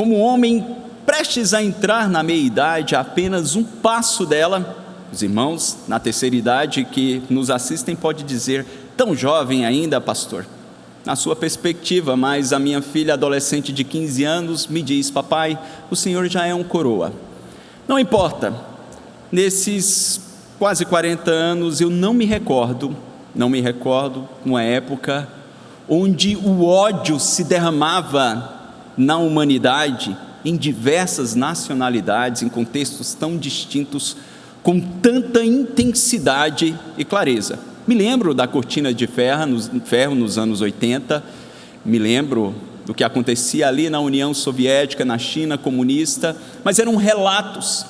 como um homem prestes a entrar na meia-idade, a apenas um passo dela. Os irmãos na terceira idade que nos assistem podem dizer: tão jovem ainda, pastor? Na sua perspectiva, mas a minha filha adolescente de 15 anos me diz: papai, o senhor já é um coroa. Não importa, nesses quase 40 anos eu não me recordo uma época onde o ódio se derramava na humanidade, em diversas nacionalidades, em contextos tão distintos, com tanta intensidade e clareza. Me lembro da cortina de ferro nos anos 80, me lembro do que acontecia ali na União Soviética, na China comunista, mas eram relatos,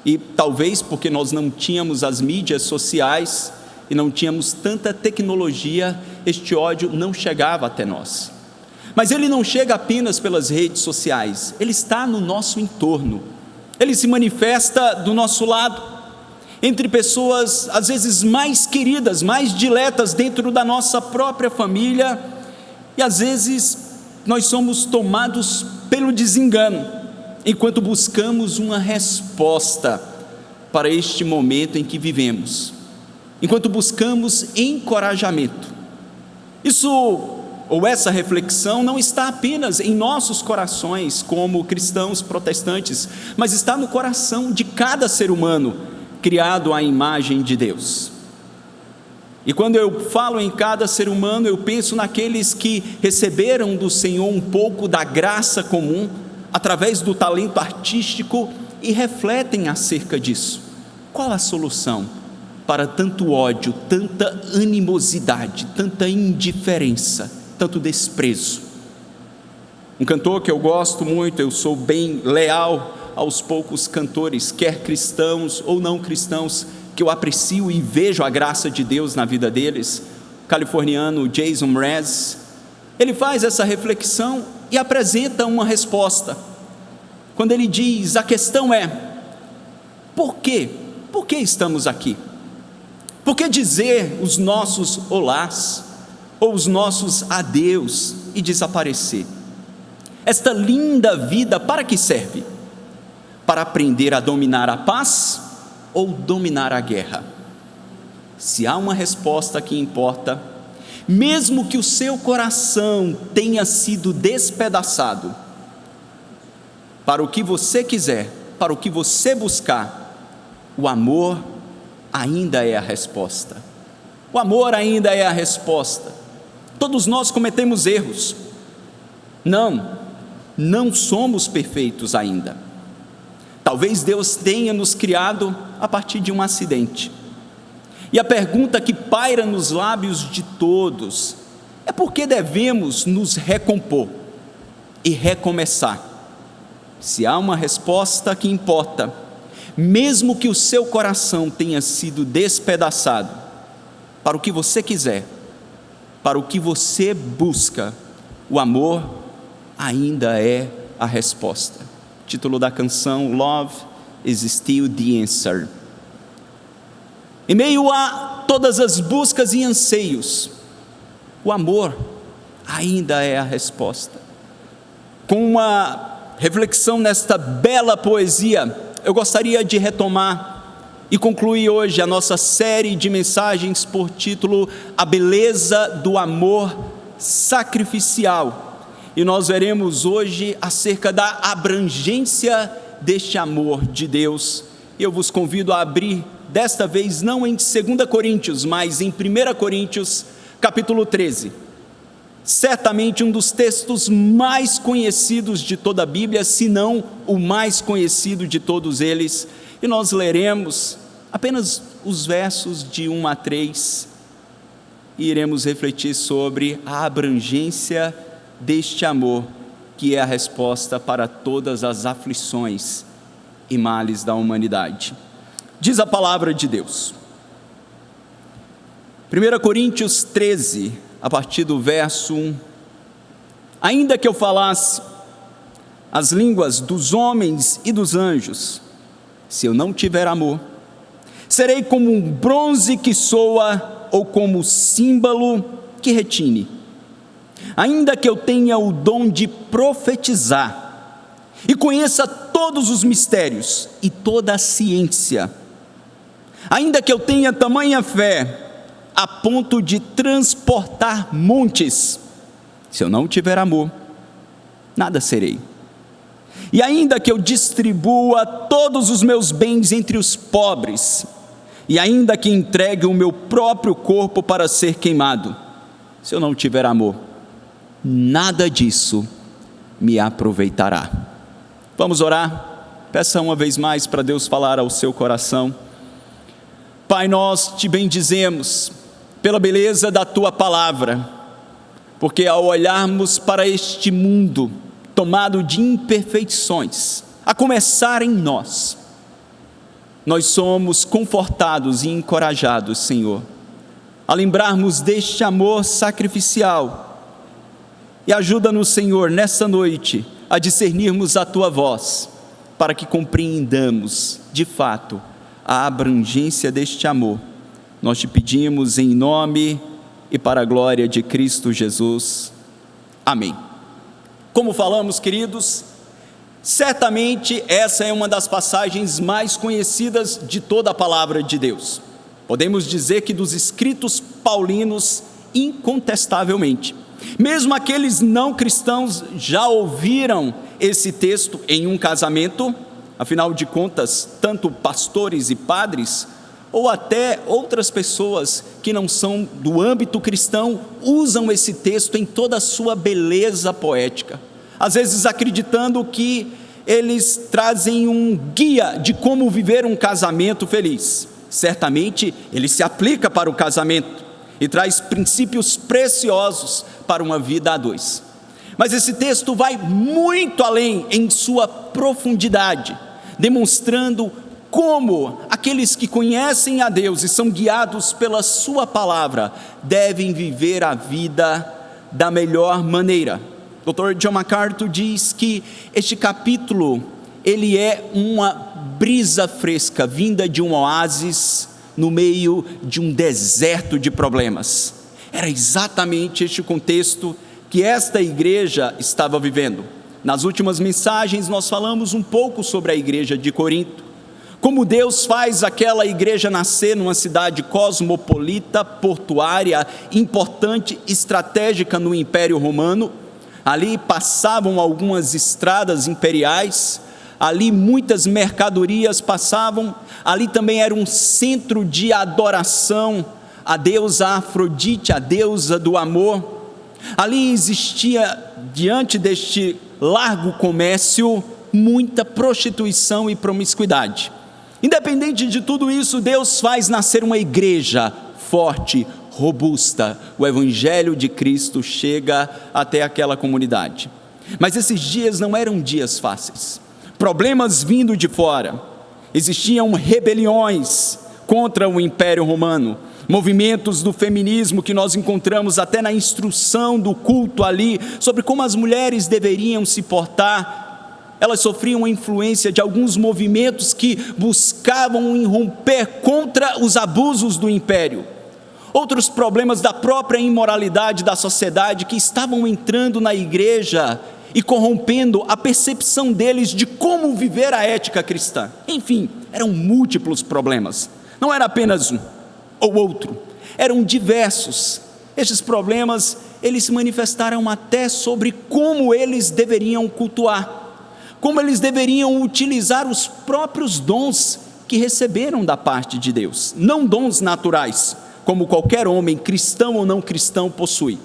e talvez porque nós não tínhamos as mídias sociais e não tínhamos tanta tecnologia, este ódio não chegava até nós. Mas ele não chega apenas pelas redes sociais, ele está no nosso entorno, ele se manifesta do nosso lado, entre pessoas às vezes mais queridas, mais diletas dentro da nossa própria família, e às vezes nós somos tomados pelo desengano, enquanto buscamos uma resposta para este momento em que vivemos, enquanto buscamos encorajamento. Essa reflexão não está apenas em nossos corações como cristãos protestantes, mas está no coração de cada ser humano criado à imagem de Deus. E quando eu falo em cada ser humano, eu penso naqueles que receberam do Senhor um pouco da graça comum, através do talento artístico, e refletem acerca disso. Qual a solução para tanto ódio, tanta animosidade, tanta indiferença, tanto desprezo? Um cantor que eu gosto muito, eu sou bem leal aos poucos cantores, quer cristãos ou não cristãos, que eu aprecio e vejo a graça de Deus na vida deles, o californiano Jason Mraz. Ele faz essa reflexão e apresenta uma resposta, quando ele diz: a questão é, por quê? Por que estamos aqui? Por que dizer os nossos olás, ou os nossos adeus e desaparecer? Esta linda vida para que serve? Para aprender a dominar a paz ou dominar a guerra? Se há uma resposta que importa, mesmo que o seu coração tenha sido despedaçado, para o que você quiser, para o que você buscar, o amor ainda é a resposta. O amor ainda é a resposta. Todos nós cometemos erros. Não somos perfeitos ainda. Talvez Deus tenha nos criado a partir de um acidente. E a pergunta que paira nos lábios de todos é: por que devemos nos recompor e recomeçar? Se há uma resposta que importa, mesmo que o seu coração tenha sido despedaçado, para o que você quiser, para o que você busca, o amor ainda é a resposta. Título da canção: Love is still the answer. Em meio a todas as buscas e anseios, o amor ainda é a resposta. Com uma reflexão nesta bela poesia, eu gostaria de retomar e concluir hoje a nossa série de mensagens por título: A Beleza do Amor Sacrificial. E nós veremos hoje acerca da abrangência deste amor de Deus. Eu vos convido a abrir, desta vez não em 2 Coríntios, mas em 1 Coríntios, capítulo 13. Certamente um dos textos mais conhecidos de toda a Bíblia, se não o mais conhecido de todos eles. E nós leremos apenas os versos de 1 a 3 e iremos refletir sobre a abrangência deste amor, que é a resposta para todas as aflições e males da humanidade. Diz a palavra de Deus, 1 Coríntios 13, a partir do verso 1: ainda que eu falasse as línguas dos homens e dos anjos, se eu não tiver amor, serei como um bronze que soa, ou como símbolo que retine. Ainda que eu tenha o dom de profetizar e conheça todos os mistérios e toda a ciência, ainda que eu tenha tamanha fé a ponto de transportar montes, se eu não tiver amor, nada serei. E ainda que eu distribua todos os meus bens entre os pobres, e ainda que entregue o meu próprio corpo para ser queimado, se eu não tiver amor, nada disso me aproveitará. Vamos orar? Peça uma vez mais para Deus falar ao seu coração. Pai, nós te bendizemos pela beleza da tua palavra, porque ao olharmos para este mundo tomado de imperfeições, a começar em nós somos confortados e encorajados, Senhor, a lembrarmos deste amor sacrificial, e ajuda-nos, Senhor, nessa noite, a discernirmos a tua voz, para que compreendamos, de fato, a abrangência deste amor. Nós te pedimos em nome e para a glória de Cristo Jesus. Amém. Como falamos, queridos, certamente essa é uma das passagens mais conhecidas de toda a palavra de Deus. Podemos dizer que dos escritos paulinos, incontestavelmente. Mesmo aqueles não cristãos já ouviram esse texto em um casamento, afinal de contas, tanto pastores e padres, ou até outras pessoas que não são do âmbito cristão, usam esse texto em toda a sua beleza poética, às vezes acreditando que eles trazem um guia de como viver um casamento feliz. Certamente ele se aplica para o casamento e traz princípios preciosos para uma vida a dois. Mas esse texto vai muito além em sua profundidade, demonstrando como aqueles que conhecem a Deus e são guiados pela sua palavra devem viver a vida da melhor maneira. Dr. John MacArthur diz que este capítulo, ele é uma brisa fresca vinda de um oásis no meio de um deserto de problemas. Era exatamente este contexto que esta igreja estava vivendo. Nas últimas mensagens nós falamos um pouco sobre a igreja de Corinto, como Deus faz aquela igreja nascer numa cidade cosmopolita, portuária, importante, estratégica no Império Romano. Ali passavam algumas estradas imperiais, ali muitas mercadorias passavam, ali também era um centro de adoração a deusa Afrodite, a deusa do amor. Ali existia, diante deste largo comércio, muita prostituição e promiscuidade. Independente de tudo isso, Deus faz nascer uma igreja forte, robusta. O evangelho de Cristo chega até aquela comunidade. Mas esses dias não eram dias fáceis. Problemas vindo de fora. Existiam rebeliões contra o Império Romano. Movimentos do feminismo que nós encontramos até na instrução do culto ali, sobre como as mulheres deveriam se portar. Elas sofriam a influência de alguns movimentos que buscavam irromper contra os abusos do império. Outros problemas da própria imoralidade da sociedade que estavam entrando na igreja e corrompendo a percepção deles de como viver a ética cristã. Enfim, eram múltiplos problemas. Não era apenas um ou outro, eram diversos. Estes problemas, eles se manifestaram até sobre como eles deveriam cultuar, como eles deveriam utilizar os próprios dons que receberam da parte de Deus, não dons naturais, como qualquer homem, cristão ou não cristão, possui,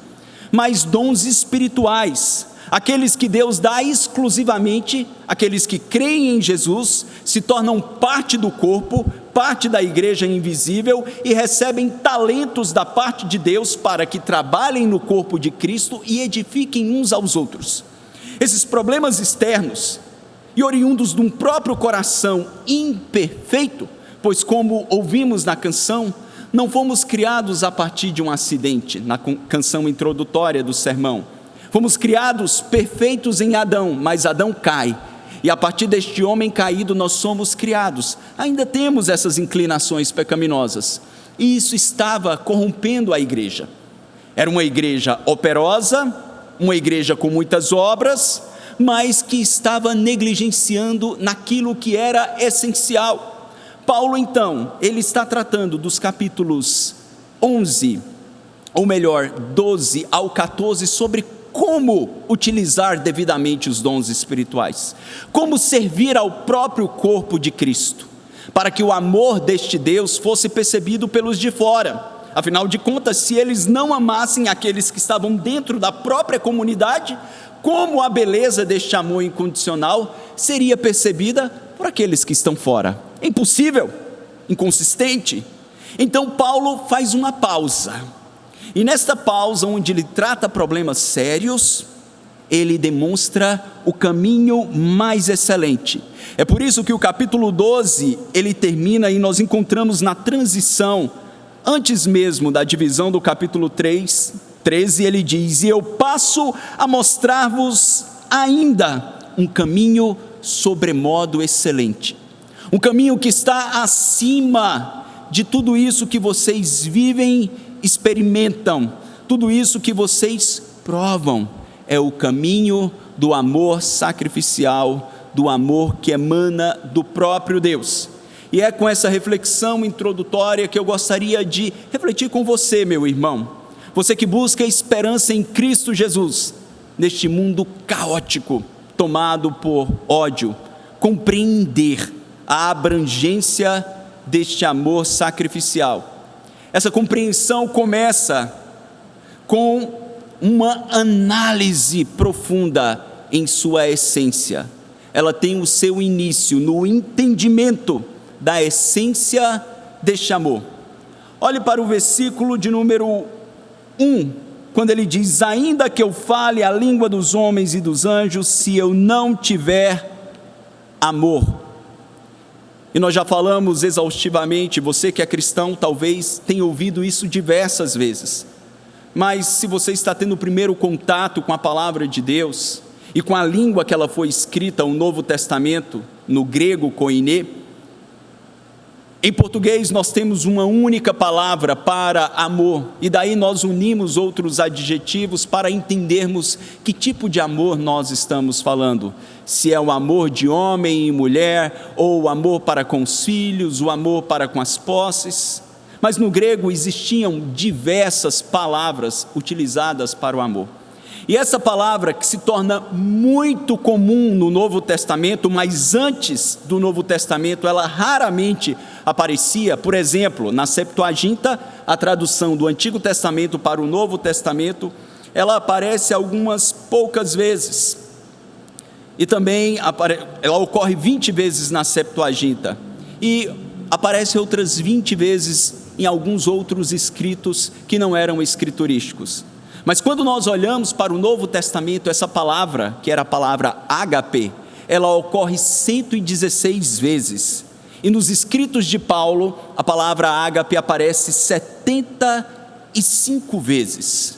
mas dons espirituais, aqueles que Deus dá exclusivamente, aqueles que creem em Jesus, se tornam parte do corpo, parte da igreja invisível e recebem talentos da parte de Deus para que trabalhem no corpo de Cristo e edifiquem uns aos outros. Esses problemas externos e oriundos de um próprio coração imperfeito, pois como ouvimos na canção, não fomos criados a partir de um acidente, na canção introdutória do sermão. Fomos criados perfeitos em Adão, mas Adão cai. E a partir deste homem caído nós somos criados. Ainda temos essas inclinações pecaminosas. E isso estava corrompendo a igreja. Era uma igreja operosa, uma igreja com muitas obras, mas que estava negligenciando naquilo que era essencial. Paulo, então, ele está tratando dos capítulos 11, ou melhor, 12 ao 14, sobre como utilizar devidamente os dons espirituais, como servir ao próprio corpo de Cristo, para que o amor deste Deus fosse percebido pelos de fora. Afinal de contas, se eles não amassem aqueles que estavam dentro da própria comunidade, como a beleza deste amor incondicional seria percebida por aqueles que estão fora? É impossível, inconsistente. Então Paulo faz uma pausa, e nesta pausa, onde ele trata problemas sérios, ele demonstra o caminho mais excelente. É por isso que o capítulo 12, ele termina, e nós encontramos na transição, antes mesmo da divisão do capítulo 13, ele diz: e eu passo a mostrar-vos ainda um caminho sobremodo excelente, um caminho que está acima de tudo isso que vocês vivem, experimentam, tudo isso que vocês provam. É o caminho do amor sacrificial, do amor que emana do próprio Deus. E é com essa reflexão introdutória que eu gostaria de refletir com você, meu irmão, você que busca esperança em Cristo Jesus, neste mundo caótico, tomado por ódio, compreender a abrangência deste amor sacrificial. Essa compreensão começa com uma análise profunda em sua essência. Ela tem o seu início no entendimento da essência deste amor. Olhe para o versículo de número 1, quando ele diz: ainda que eu fale a língua dos homens e dos anjos, se eu não tiver amor. E nós já falamos exaustivamente, você que é cristão talvez tenha ouvido isso diversas vezes, mas se você está tendo o primeiro contato com a palavra de Deus, e com a língua que ela foi escrita, o Novo Testamento, no grego koiné, em português nós temos uma única palavra para amor, e daí nós unimos outros adjetivos para entendermos que tipo de amor nós estamos falando. Se é o amor de homem e mulher, ou o amor para com os filhos, o amor para com as posses. Mas no grego existiam diversas palavras utilizadas para o amor. E essa palavra, que se torna muito comum no Novo Testamento, mas antes do Novo Testamento ela raramente aparecia. Por exemplo, na Septuaginta, a tradução do Antigo Testamento para o Novo Testamento, ela aparece algumas poucas vezes. E também ela ocorre 20 vezes na Septuaginta, e aparece outras 20 vezes em alguns outros escritos que não eram escriturísticos. Mas quando nós olhamos para o Novo Testamento, essa palavra, que era a palavra ágape, ela ocorre 116 vezes. E nos escritos de Paulo, a palavra ágape aparece 75 vezes.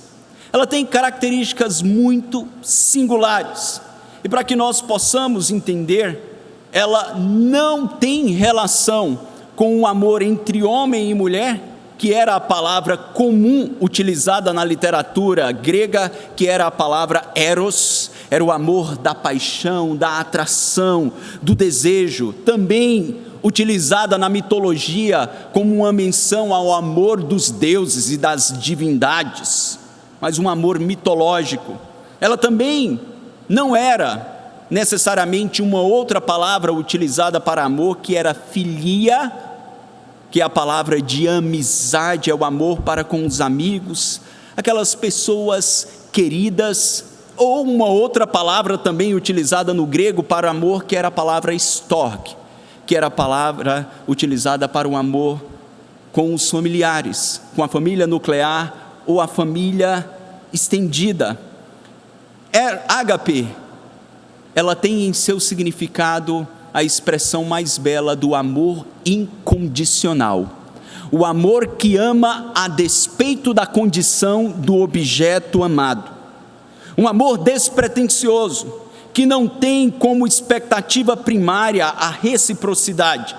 Ela tem características muito singulares. E para que nós possamos entender, ela não tem relação com o amor entre homem e mulher, que era a palavra comum utilizada na literatura grega, que era a palavra eros, era o amor da paixão, da atração, do desejo, também utilizada na mitologia como uma menção ao amor dos deuses e das divindades, mas um amor mitológico. Ela também não era necessariamente uma outra palavra utilizada para amor, que era filia, que é a palavra de amizade, é o amor para com os amigos, aquelas pessoas queridas, ou uma outra palavra também utilizada no grego para amor, que era a palavra storge, que era a palavra utilizada para o amor com os familiares, com a família nuclear ou a família estendida. Ágape, ela tem em seu significado a expressão mais bela do amor incondicional. O amor que ama a despeito da condição do objeto amado. Um amor despretensioso, que não tem como expectativa primária a reciprocidade,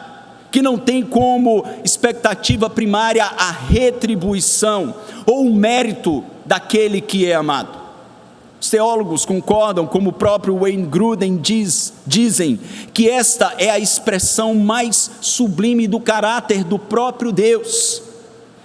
que não tem como expectativa primária a retribuição ou o mérito daquele que é amado. Os teólogos concordam, como o próprio Wayne Grudem dizem, que esta é a expressão mais sublime do caráter do próprio Deus,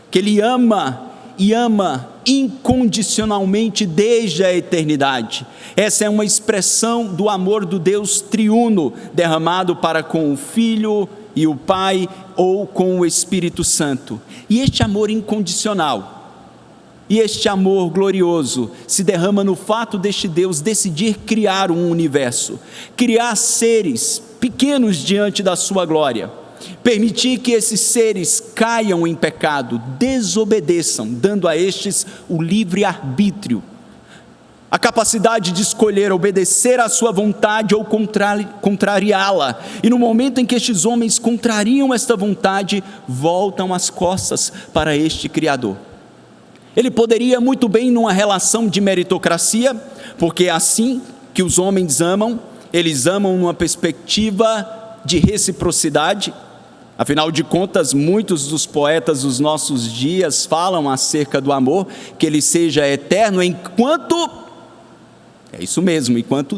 que Ele ama e ama incondicionalmente desde a eternidade. Essa é uma expressão do amor do Deus triuno, derramado para com o Filho e o Pai, ou com o Espírito Santo. E este amor incondicional, e este amor glorioso se derrama no fato deste Deus decidir criar um universo, criar seres pequenos diante da sua glória, permitir que esses seres caiam em pecado, desobedeçam, dando a estes o livre arbítrio, a capacidade de escolher obedecer à sua vontade ou contrariá-la. E no momento em que estes homens contrariam esta vontade, voltam as costas para este Criador. Ele poderia muito bem, numa relação de meritocracia, porque é assim que os homens amam, eles amam numa perspectiva de reciprocidade. Afinal de contas, muitos dos poetas dos nossos dias falam acerca do amor, que ele seja eterno enquanto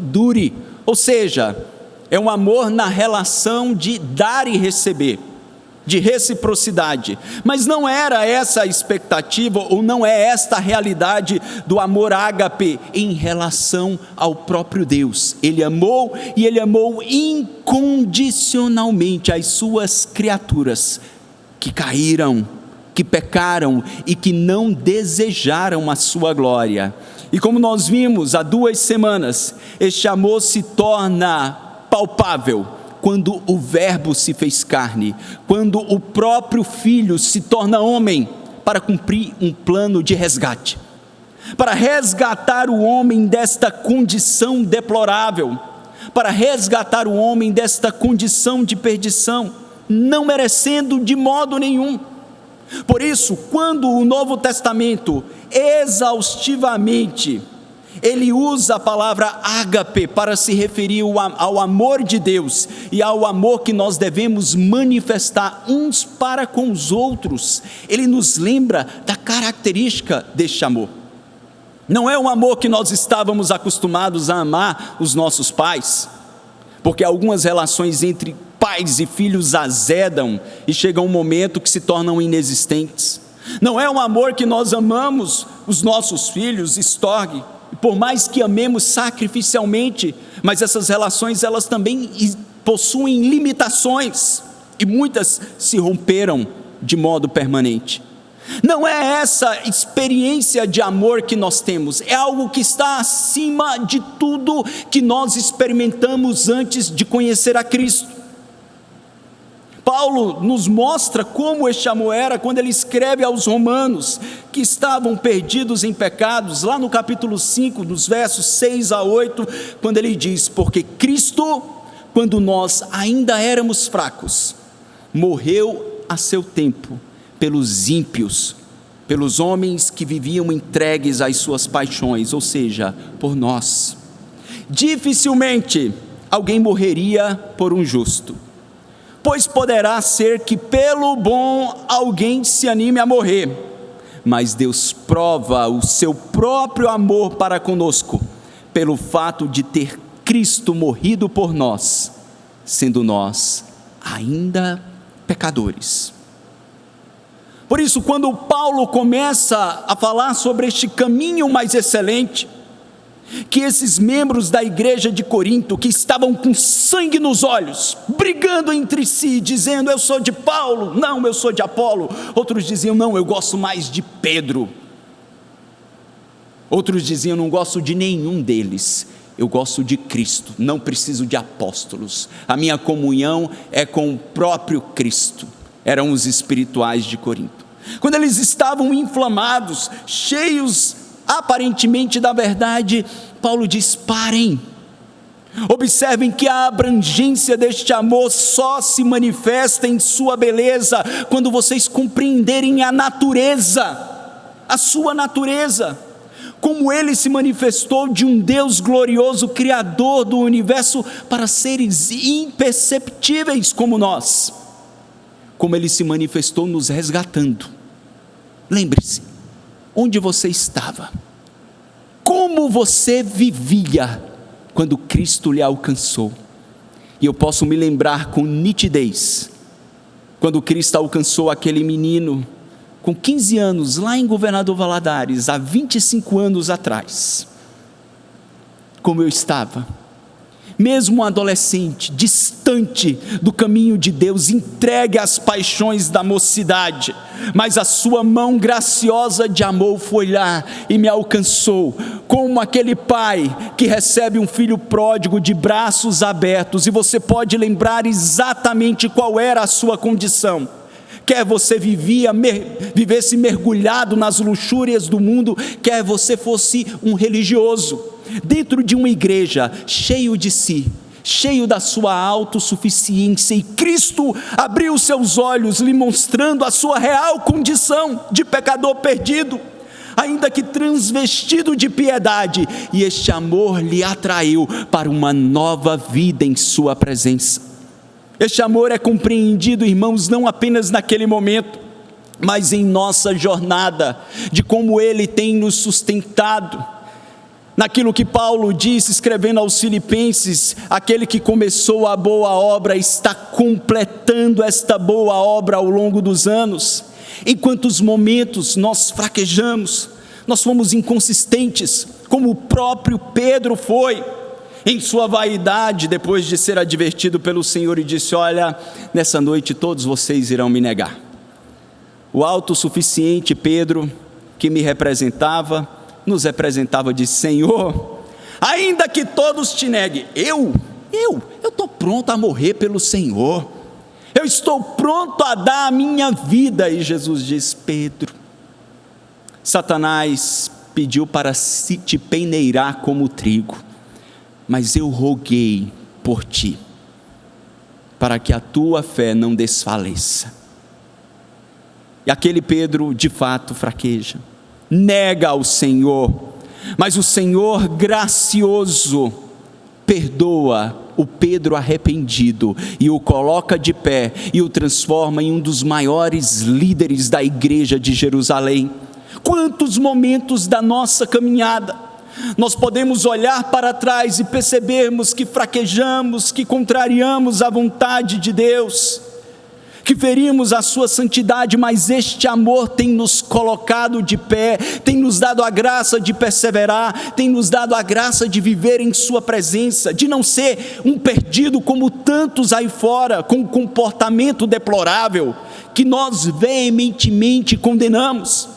dure. Ou seja, é um amor na relação de dar e receber, de reciprocidade. Mas não era essa a expectativa, ou não é esta a realidade do amor ágape em relação ao próprio Deus. Ele amou, e Ele amou incondicionalmente as suas criaturas, que caíram, que pecaram e que não desejaram a sua glória. E como nós vimos há 2 semanas, este amor se torna palpável quando o Verbo se fez carne, quando o próprio Filho se torna homem para cumprir um plano de resgate, para resgatar o homem desta condição deplorável, para resgatar o homem desta condição de perdição, não merecendo de modo nenhum. Por isso, quando o Novo Testamento exaustivamente ele usa a palavra ágape para se referir ao amor de Deus e ao amor que nós devemos manifestar uns para com os outros, ele nos lembra da característica deste amor. Não é um amor que nós estávamos acostumados a amar os nossos pais, porque algumas relações entre pais e filhos azedam e chega um momento que se tornam inexistentes. Não é um amor que nós amamos os nossos filhos, estorgue, por mais que amemos sacrificialmente, mas essas relações elas também possuem limitações, e muitas se romperam de modo permanente. Não é essa experiência de amor que nós temos, é algo que está acima de tudo que nós experimentamos antes de conhecer a Cristo. Paulo nos mostra como este amor era quando ele escreve aos romanos que estavam perdidos em pecados, lá no capítulo 5, dos versos 6 a 8, quando ele diz: porque Cristo, quando nós ainda éramos fracos, morreu a seu tempo pelos ímpios, pelos homens que viviam entregues às suas paixões, ou seja, por nós. Dificilmente alguém morreria por um justo, pois poderá ser que pelo bom alguém se anime a morrer, mas Deus prova o seu próprio amor para conosco, pelo fato de ter Cristo morrido por nós, sendo nós ainda pecadores. Por isso, quando Paulo começa a falar sobre este caminho mais excelente, que esses membros da igreja de Corinto, que estavam com sangue nos olhos, brigando entre si, dizendo: eu sou de Paulo, não, eu sou de Apolo. Outros diziam: não, eu gosto mais de Pedro. Outros diziam: não gosto de nenhum deles, eu gosto de Cristo, não preciso de apóstolos, a minha comunhão é com o próprio Cristo. Eram os espirituais de Corinto. Quando eles estavam inflamados, cheios aparentemente da verdade, Paulo diz: parem, observem que a abrangência deste amor só se manifesta em sua beleza, quando vocês compreenderem a natureza, a sua natureza, como ele se manifestou de um Deus glorioso, criador do universo, para seres imperceptíveis como nós, como ele se manifestou nos resgatando. Lembre-se, onde você estava, como como você vivia quando Cristo lhe alcançou. E eu posso me lembrar com nitidez, quando Cristo alcançou aquele menino, com 15 anos, lá em Governador Valadares, há 25 anos atrás, como eu estava, mesmo um adolescente, distante do caminho de Deus, entregue às paixões da mocidade, mas a sua mão graciosa de amor foi lá e me alcançou, como aquele pai que recebe um filho pródigo de braços abertos, e você pode lembrar exatamente qual era a sua condição. Quer você vivesse mergulhado nas luxúrias do mundo, quer você fosse um religioso, dentro de uma igreja, cheio de si, cheio da sua autossuficiência, e Cristo abriu seus olhos, lhe mostrando a sua real condição de pecador perdido, ainda que transvestido de piedade, e este amor lhe atraiu para uma nova vida em sua presença. Este amor é compreendido, irmãos, não apenas naquele momento, mas em nossa jornada, de como Ele tem nos sustentado. Naquilo que Paulo disse, escrevendo aos Filipenses: aquele que começou a boa obra está completando esta boa obra ao longo dos anos. Em quantos momentos nós fraquejamos, nós fomos inconsistentes, como o próprio Pedro foi, em sua vaidade, depois de ser advertido pelo Senhor, e disse: olha, nessa noite todos vocês irão me negar. O autossuficiente Pedro, que me representava, nos representava, disse: Senhor, ainda que todos te neguem, eu estou pronto a morrer pelo Senhor, eu estou pronto a dar a minha vida. E Jesus diz: Pedro, Satanás pediu para te peneirar como trigo, mas eu roguei por ti, para que a tua fé não desfaleça. E aquele Pedro de fato fraqueja, nega ao Senhor, mas o Senhor gracioso perdoa o Pedro arrependido e o coloca de pé e o transforma em um dos maiores líderes da igreja de Jerusalém. Quantos momentos da nossa caminhada nós podemos olhar para trás e percebermos que fraquejamos, que contrariamos a vontade de Deus, que ferimos a sua santidade, mas este amor tem nos colocado de pé, tem nos dado a graça de perseverar, tem nos dado a graça de viver em sua presença, de não ser um perdido como tantos aí fora, com um comportamento deplorável, que nós veementemente condenamos.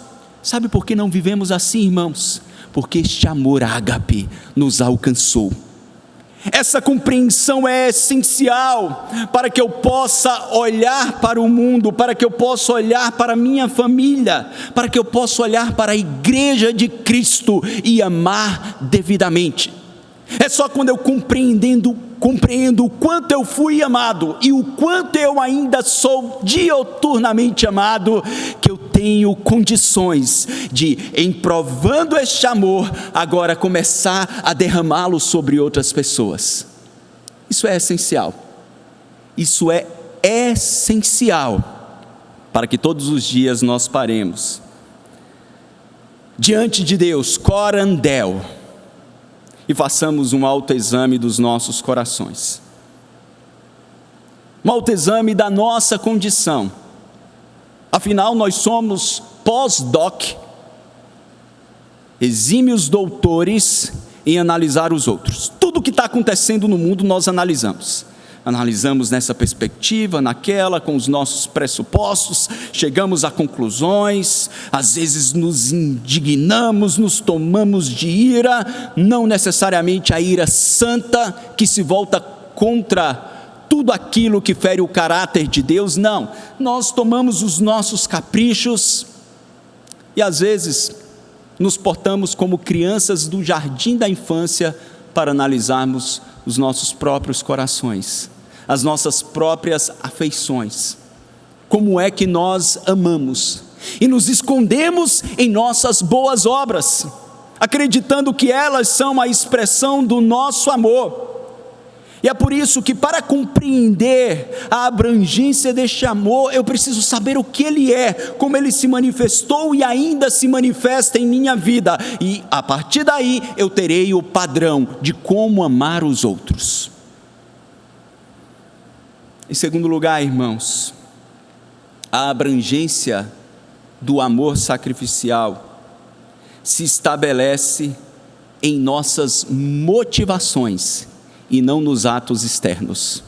Sabe por que não vivemos assim, irmãos? Porque este amor ágape nos alcançou. Essa compreensão é essencial para que eu possa olhar para o mundo, para que eu possa olhar para a minha família, para que eu possa olhar para a igreja de Cristo e amar devidamente. É só quando eu compreendo o quanto eu fui amado e o quanto eu ainda sou dioturnamente amado, que eu tenho condições de, em provando este amor, agora começar a derramá-lo sobre outras pessoas. Isso é essencial. Isso é essencial para que todos os dias nós paremos diante de Deus, corandel, e façamos um autoexame dos nossos corações, um autoexame da nossa condição. Afinal, nós somos pós-doc, exímios doutores em analisar os outros. Tudo que está acontecendo no mundo nós analisamos nessa perspectiva, naquela, com os nossos pressupostos, chegamos a conclusões, às vezes nos indignamos, nos tomamos de ira, não necessariamente a ira santa, que se volta contra tudo aquilo que fere o caráter de Deus, não, nós tomamos os nossos caprichos, e às vezes nos portamos como crianças do jardim da infância, para analisarmos os nossos próprios corações, as nossas próprias afeições, como é que nós amamos, e nos escondemos em nossas boas obras, acreditando que elas são a expressão do nosso amor. E é por isso que, para compreender a abrangência deste amor, eu preciso saber o que ele é, como ele se manifestou e ainda se manifesta em minha vida. E a partir daí eu terei o padrão de como amar os outros. Em segundo lugar, irmãos, a abrangência do amor sacrificial se estabelece em nossas motivações e não nos atos externos.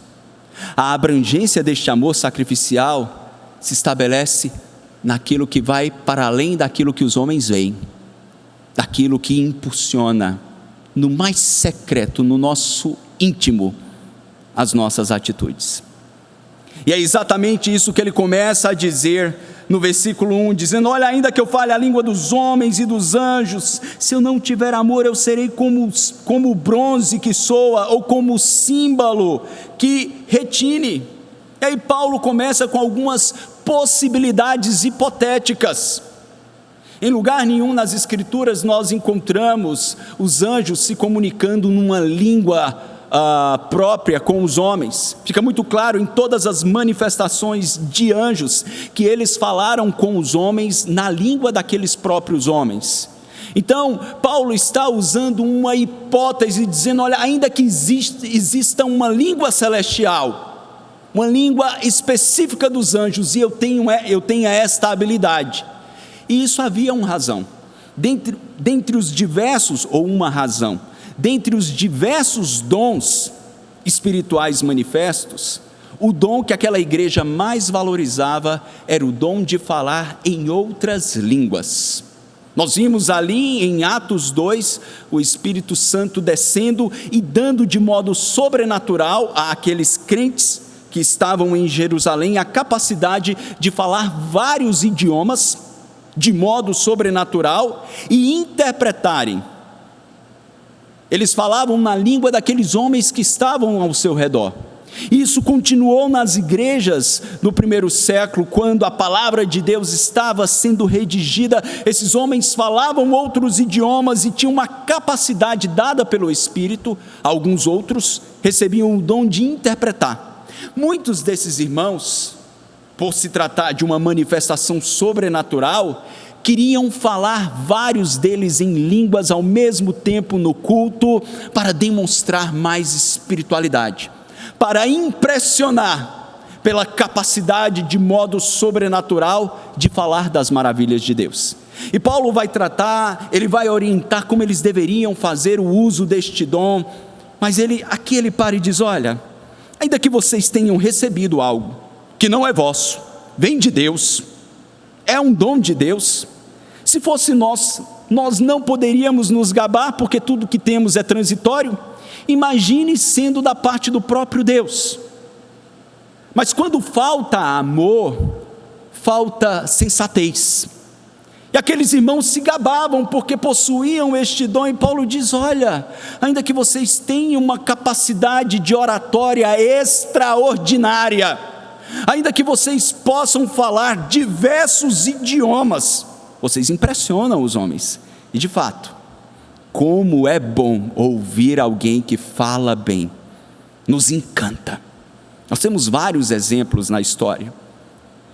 A abrangência deste amor sacrificial se estabelece naquilo que vai para além daquilo que os homens veem, daquilo que impulsiona no mais secreto, no nosso íntimo, as nossas atitudes. E é exatamente isso que ele começa a dizer no versículo 1, dizendo: olha, ainda que eu fale a língua dos homens e dos anjos, se eu não tiver amor, eu serei como o bronze que soa, ou como o símbolo que retine. E aí Paulo começa com algumas possibilidades hipotéticas. Em lugar nenhum nas Escrituras nós encontramos os anjos se comunicando numa língua própria com os homens. Fica muito claro em todas as manifestações de anjos que eles falaram com os homens na língua daqueles próprios homens. Então Paulo está usando uma hipótese, dizendo: olha, ainda que exista uma língua celestial, uma língua específica dos anjos, e eu tenha esta habilidade. E isso havia uma razão, dentre os diversos, ou uma razão, dentre os diversos dons espirituais manifestos, o dom que aquela igreja mais valorizava era o dom de falar em outras línguas. Nós vimos ali em Atos 2, o Espírito Santo descendo e dando de modo sobrenatural àqueles crentes que estavam em Jerusalém a capacidade de falar vários idiomas de modo sobrenatural e interpretarem. Eles falavam na língua daqueles homens que estavam ao seu redor. Isso continuou nas igrejas do primeiro século, quando a palavra de Deus estava sendo redigida. Esses homens falavam outros idiomas e tinham uma capacidade dada pelo Espírito. Alguns outros recebiam o dom de interpretar. Muitos desses irmãos, por se tratar de uma manifestação sobrenatural, queriam falar vários deles em línguas ao mesmo tempo no culto, para demonstrar mais espiritualidade, para impressionar pela capacidade de modo sobrenatural de falar das maravilhas de Deus. E Paulo vai tratar, ele vai orientar como eles deveriam fazer o uso deste dom, mas aqui ele para e diz: olha, ainda que vocês tenham recebido algo que não é vosso, vem de Deus, é um dom de Deus. Se fosse nós não poderíamos nos gabar, porque tudo que temos é transitório. Imagine sendo da parte do próprio Deus. Mas quando falta amor, falta sensatez. E aqueles irmãos se gabavam porque possuíam este dom, e Paulo diz: olha, ainda que vocês tenham uma capacidade de oratória extraordinária, ainda que vocês possam falar diversos idiomas, vocês impressionam os homens. E de fato, como é bom ouvir alguém que fala bem, nos encanta. Nós temos vários exemplos na história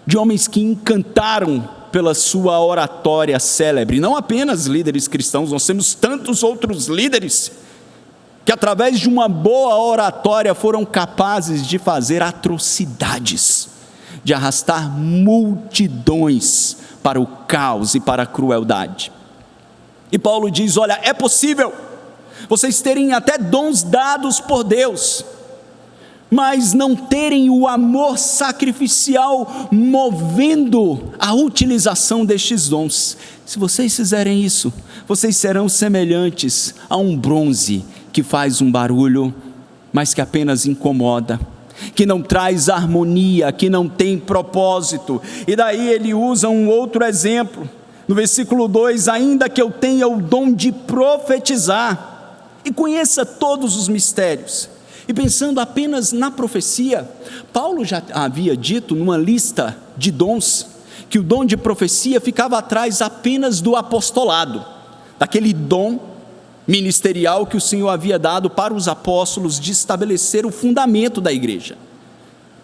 de homens que encantaram pela sua oratória célebre. Não apenas líderes cristãos, nós temos tantos outros líderes que através de uma boa oratória foram capazes de fazer atrocidades, de arrastar multidões para o caos e para a crueldade. E Paulo diz: olha, é possível vocês terem até dons dados por Deus, mas não terem o amor sacrificial movendo a utilização destes dons. Se vocês fizerem isso, vocês serão semelhantes a um bronze que faz um barulho, mas que apenas incomoda, que não traz harmonia, que não tem propósito. E daí ele usa um outro exemplo, no versículo 2: ainda que eu tenha o dom de profetizar e conheça todos os mistérios. E pensando apenas na profecia, Paulo já havia dito numa lista de dons, que o dom de profecia ficava atrás apenas do apostolado, daquele dom ministerial que o Senhor havia dado para os apóstolos de estabelecer o fundamento da igreja.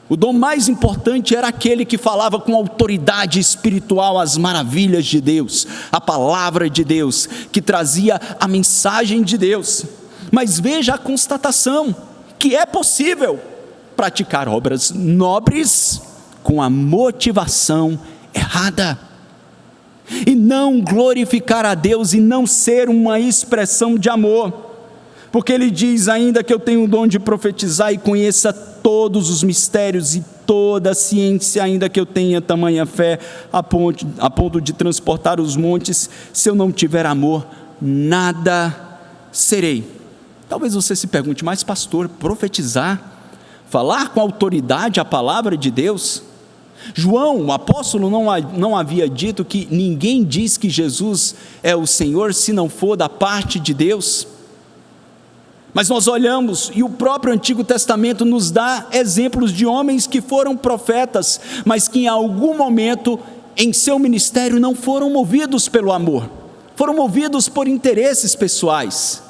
O dom mais importante era aquele que falava com autoridade espiritual as maravilhas de Deus, a palavra de Deus, que trazia a mensagem de Deus. Mas veja a constatação, que é possível praticar obras nobres com a motivação errada, e não glorificar a Deus e não ser uma expressão de amor, porque ele diz: ainda que eu tenha o dom de profetizar e conheça todos os mistérios e toda a ciência, ainda que eu tenha tamanha fé a ponto de transportar os montes, se eu não tiver amor, nada serei. Talvez você se pergunte: mas pastor, profetizar, falar com autoridade a palavra de Deus? João, o apóstolo, não havia dito que ninguém diz que Jesus é o Senhor se não for da parte de Deus? Mas nós olhamos, e o próprio Antigo Testamento nos dá exemplos de homens que foram profetas, mas que em algum momento em seu ministério não foram movidos pelo amor, foram movidos por interesses pessoais.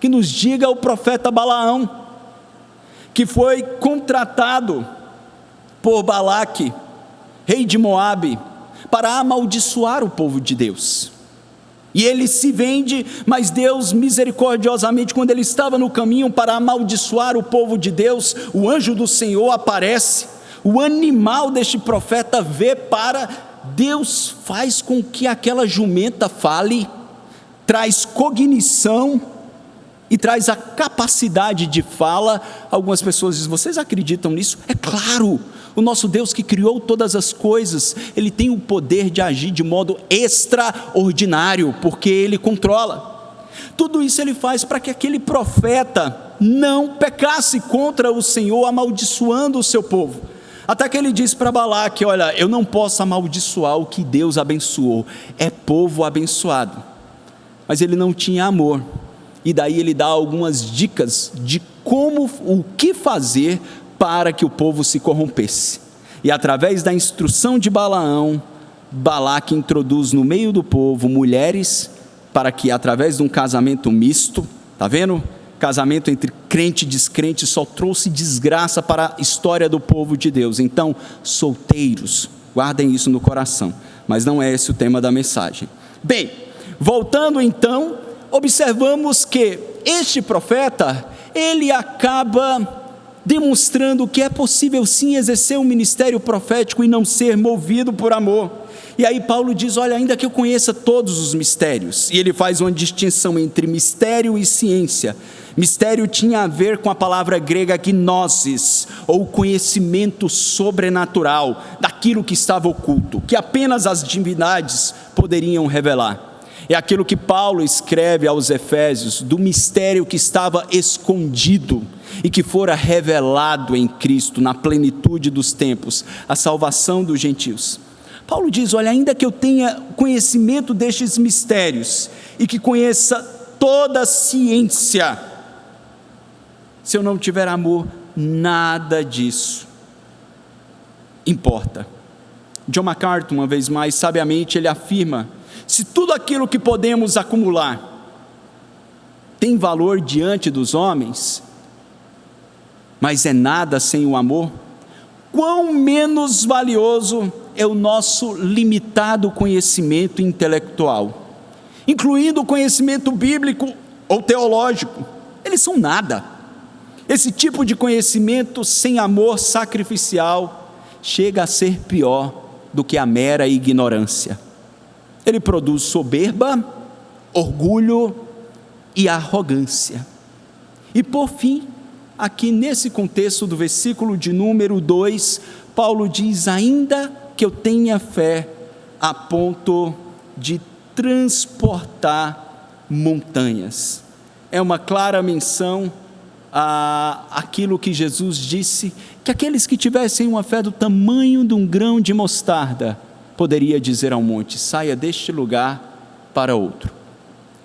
Que nos diga o profeta Balaão, que foi contratado por Balaque, rei de Moabe, para amaldiçoar o povo de Deus. E ele se vende, mas Deus misericordiosamente, quando ele estava no caminho para amaldiçoar o povo de Deus, o anjo do Senhor aparece, o animal deste profeta vê para, Deus faz com que aquela jumenta fale, traz cognição e traz a capacidade de fala. Algumas pessoas dizem: vocês acreditam nisso? É claro, o nosso Deus que criou todas as coisas, Ele tem o poder de agir de modo extraordinário, porque Ele controla. Tudo isso Ele faz para que aquele profeta não pecasse contra o Senhor, amaldiçoando o seu povo. Até que ele diz para Balaque: olha, eu não posso amaldiçoar o que Deus abençoou, é povo abençoado. Mas ele não tinha amor, e daí ele dá algumas dicas de o que fazer para que o povo se corrompesse. E através da instrução de Balaão, Balaque introduz no meio do povo mulheres, para que através de um casamento misto, está vendo? Casamento entre crente e descrente só trouxe desgraça para a história do povo de Deus. Então, solteiros, guardem isso no coração, mas não é esse o tema da mensagem. Bem, voltando então, observamos que este profeta, ele acaba demonstrando que é possível sim exercer um ministério profético e não ser movido por amor. E aí Paulo diz: olha, ainda que eu conheça todos os mistérios, e ele faz uma distinção entre mistério e ciência. Mistério tinha a ver com a palavra grega gnosis, ou conhecimento sobrenatural, daquilo que estava oculto, que apenas as divindades poderiam revelar. É aquilo que Paulo escreve aos Efésios, do mistério que estava escondido e que fora revelado em Cristo, na plenitude dos tempos, a salvação dos gentios. Paulo diz: olha, ainda que eu tenha conhecimento destes mistérios e que conheça toda a ciência, se eu não tiver amor, nada disso importa. John MacArthur, uma vez mais, sabiamente, ele afirma: se tudo aquilo que podemos acumular tem valor diante dos homens, mas é nada sem o amor, quão menos valioso é o nosso limitado conhecimento intelectual, incluindo o conhecimento bíblico ou teológico. Eles são nada. Esse tipo de conhecimento sem amor sacrificial chega a ser pior do que a mera ignorância. Ele produz soberba, orgulho e arrogância. E por fim, aqui nesse contexto do versículo de número 2, Paulo diz: ainda que eu tenha fé a ponto de transportar montanhas. É uma clara menção àquilo que Jesus disse, que aqueles que tivessem uma fé do tamanho de um grão de mostarda, poderia dizer ao monte: saia deste lugar para outro.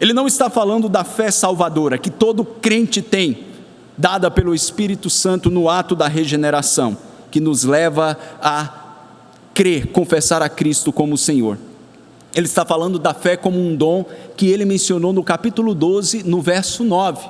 Ele não está falando da fé salvadora, que todo crente tem, dada pelo Espírito Santo no ato da regeneração, que nos leva a crer, confessar a Cristo como Senhor. Ele está falando da fé como um dom que ele mencionou no capítulo 12, no verso 9.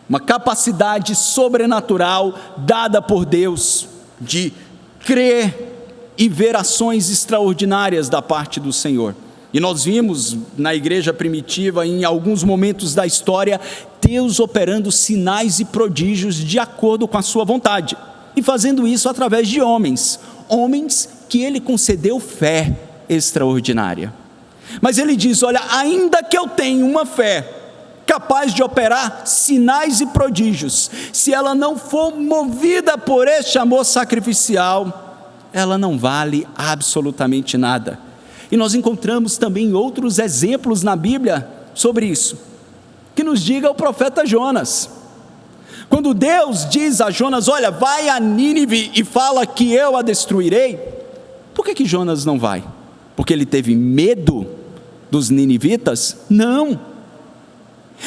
Uma capacidade sobrenatural dada por Deus de crer e ver ações extraordinárias da parte do Senhor. E nós vimos na igreja primitiva, em alguns momentos da história, Deus operando sinais e prodígios de acordo com a sua vontade, e fazendo isso através de homens que ele concedeu fé extraordinária. Mas ele diz: olha, ainda que eu tenha uma fé capaz de operar sinais e prodígios, se ela não for movida por este amor sacrificial, ela não vale absolutamente nada. E nós encontramos também outros exemplos na Bíblia sobre isso, que nos diga o profeta Jonas. Quando Deus diz a Jonas: olha, vai a Nínive e fala que eu a destruirei, por que Jonas não vai? Porque ele teve medo dos ninivitas? Não,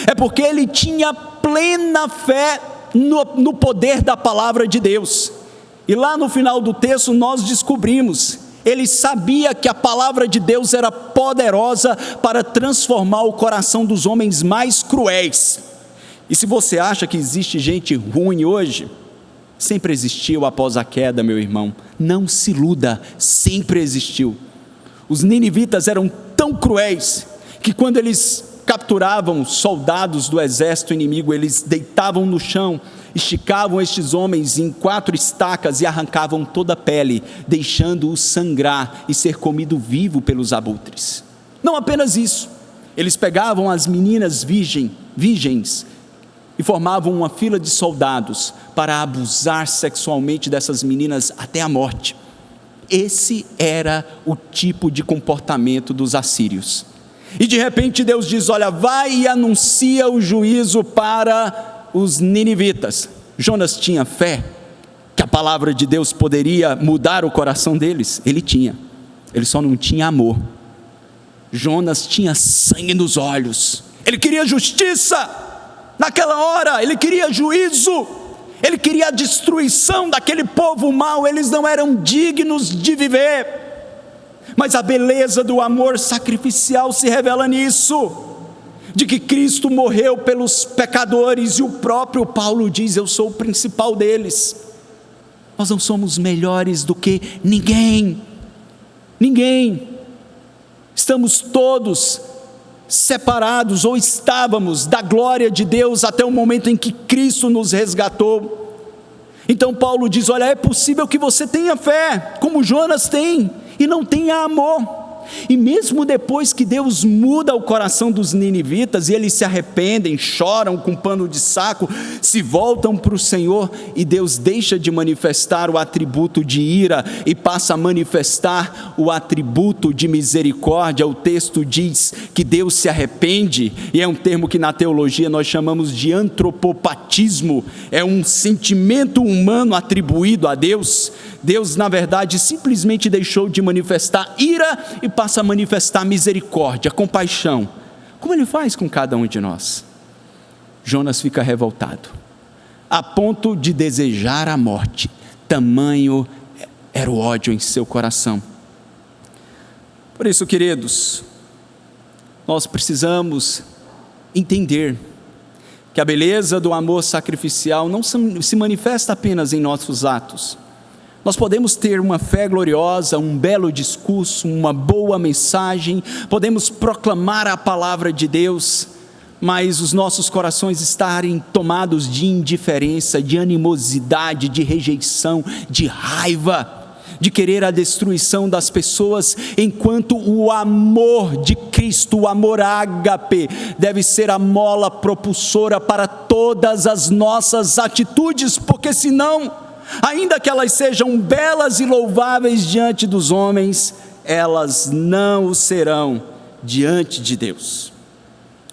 é porque ele tinha plena fé no poder da palavra de Deus. E lá no final do texto nós descobrimos, ele sabia que a palavra de Deus era poderosa para transformar o coração dos homens mais cruéis. E se você acha que existe gente ruim hoje, sempre existiu após a queda, meu irmão. Não se iluda, sempre existiu. Os ninivitas eram tão cruéis que quando eles capturavam soldados do exército inimigo, eles deitavam no chão, esticavam estes homens em 4 estacas e arrancavam toda a pele, deixando-o sangrar e ser comido vivo pelos abutres. Não apenas isso, eles pegavam as meninas virgens e formavam uma fila de soldados para abusar sexualmente dessas meninas até a morte. Esse era o tipo de comportamento dos assírios. E de repente Deus diz: olha, vai e anuncia o juízo para os ninivitas. Jonas tinha fé que a palavra de Deus poderia mudar o coração deles? Ele tinha, ele só não tinha amor. Jonas tinha sangue nos olhos, ele queria justiça naquela hora, ele queria juízo, ele queria a destruição daquele povo mau. Eles não eram dignos de viver. Mas a beleza do amor sacrificial se revela nisso, de que Cristo morreu pelos pecadores, e o próprio Paulo diz: eu sou o principal deles. Nós não somos melhores do que ninguém, estamos todos separados, ou estávamos, da glória de Deus até o momento em que Cristo nos resgatou. Então Paulo diz: olha, é possível que você tenha fé, como Jonas tem, e não tenha amor. E mesmo depois que Deus muda o coração dos ninivitas, e eles se arrependem, choram com pano de saco, se voltam para o Senhor, e Deus deixa de manifestar o atributo de ira e passa a manifestar o atributo de misericórdia. O texto diz que Deus se arrepende, e é um termo que na teologia nós chamamos de antropopatismo. É um sentimento humano atribuído a Deus. Deus, na verdade, simplesmente deixou de manifestar ira e passa a manifestar misericórdia, compaixão, como Ele faz com cada um de nós. Jonas fica revoltado, a ponto de desejar a morte. Tamanho era o ódio em seu coração. Por isso, queridos, nós precisamos entender que a beleza do amor sacrificial não se manifesta apenas em nossos atos. Nós podemos ter uma fé gloriosa, um belo discurso, uma boa mensagem, podemos proclamar a palavra de Deus, mas os nossos corações estarem tomados de indiferença, de animosidade, de rejeição, de raiva, de querer a destruição das pessoas, enquanto o amor de Cristo, o amor ágape, deve ser a mola propulsora para todas as nossas atitudes, porque senão, ainda que elas sejam belas e louváveis diante dos homens, elas não o serão diante de Deus.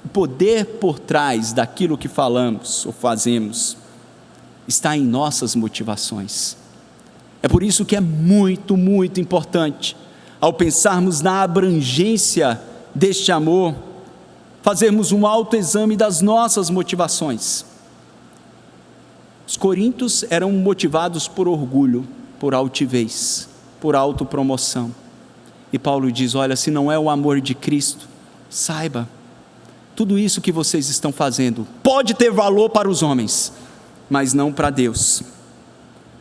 O poder por trás daquilo que falamos ou fazemos está em nossas motivações. É por isso que é muito, muito importante, ao pensarmos na abrangência deste amor, fazermos um autoexame das nossas motivações. Os coríntios eram motivados por orgulho, por altivez, por autopromoção. E Paulo diz: olha, se não é o amor de Cristo, saiba, tudo isso que vocês estão fazendo pode ter valor para os homens, mas não para Deus.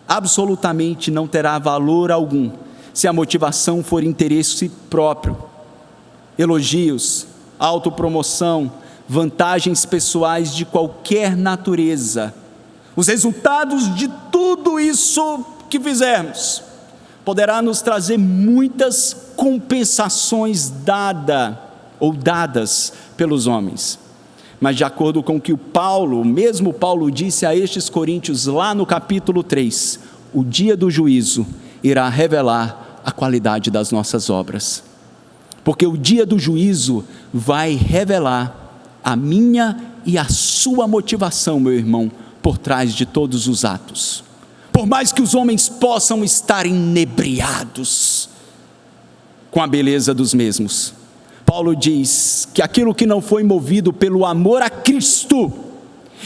Absolutamente não terá valor algum se a motivação for interesse próprio, elogios, autopromoção, vantagens pessoais de qualquer natureza. Os resultados de tudo isso que fizermos poderá nos trazer muitas compensações dadas pelos homens. Mas de acordo com o que o mesmo Paulo disse a estes coríntios lá no capítulo 3, o dia do juízo irá revelar a qualidade das nossas obras. Porque o dia do juízo vai revelar a minha e a sua motivação, meu irmão, por trás de todos os atos. Por mais que os homens possam estar inebriados com a beleza dos mesmos, Paulo diz que aquilo que não foi movido pelo amor a Cristo,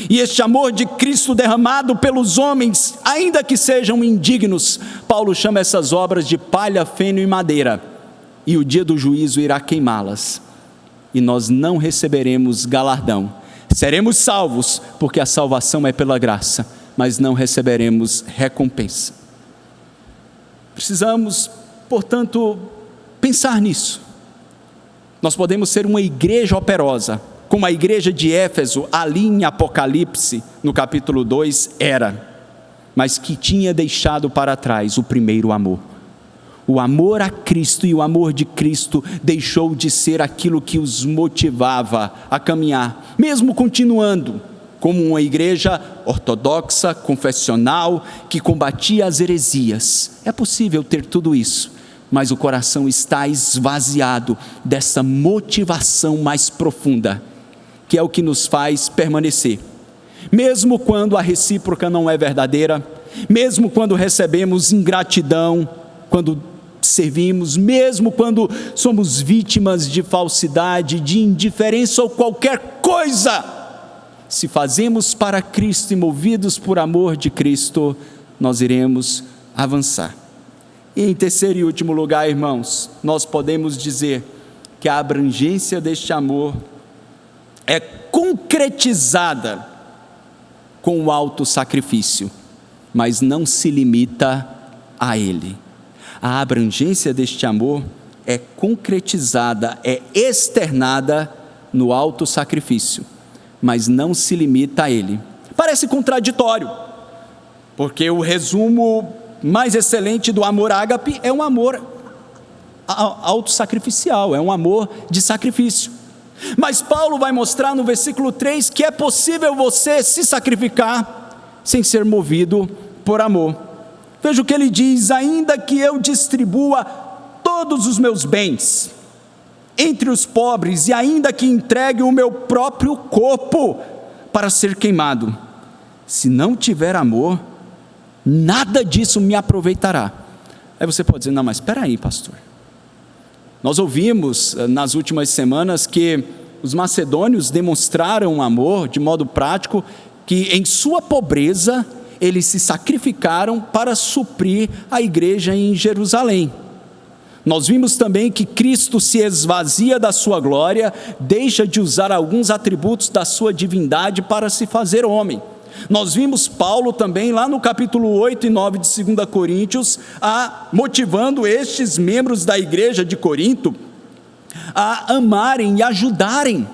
e este amor de Cristo derramado pelos homens, ainda que sejam indignos, Paulo chama essas obras de palha, feno e madeira, e o dia do juízo irá queimá-las, e nós não receberemos galardão. Seremos salvos, porque a salvação é pela graça, mas não receberemos recompensa. Precisamos, portanto, pensar nisso. Nós podemos ser uma igreja operosa, como a igreja de Éfeso, ali em Apocalipse, no capítulo 2, era, mas que tinha deixado para trás o primeiro amor. O amor a Cristo e o amor de Cristo deixou de ser aquilo que os motivava a caminhar, mesmo continuando como uma igreja ortodoxa, confessional, que combatia as heresias. É possível ter tudo isso, mas o coração está esvaziado dessa motivação mais profunda, que é o que nos faz permanecer. Mesmo quando a recíproca não é verdadeira, mesmo quando recebemos ingratidão, quando servimos, mesmo quando somos vítimas de falsidade, de indiferença ou qualquer coisa, se fazemos para Cristo e movidos por amor de Cristo, nós iremos avançar. E em terceiro e último lugar, irmãos, nós podemos dizer que a abrangência deste amor é concretizada com o autossacrifício, mas não se limita a ele. A abrangência deste amor é concretizada, é externada no autossacrifício, mas não se limita a ele. Parece contraditório, porque o resumo mais excelente do amor ágape é um amor autossacrificial, é um amor de sacrifício. Mas Paulo vai mostrar no versículo 3 que é possível você se sacrificar sem ser movido por amor. Veja o que ele diz: ainda que eu distribua todos os meus bens entre os pobres, e ainda que entregue o meu próprio corpo para ser queimado, se não tiver amor, nada disso me aproveitará. Aí você pode dizer: não, mas espera aí, pastor, nós ouvimos nas últimas semanas que os macedônios demonstraram amor de modo prático, que em sua pobreza eles se sacrificaram para suprir a igreja em Jerusalém. Nós vimos também que Cristo se esvazia da sua glória, deixa de usar alguns atributos da sua divindade para se fazer homem. Nós vimos Paulo também lá no capítulo 8 e 9 de 2 Coríntios, motivando estes membros da igreja de Corinto a amarem e ajudarem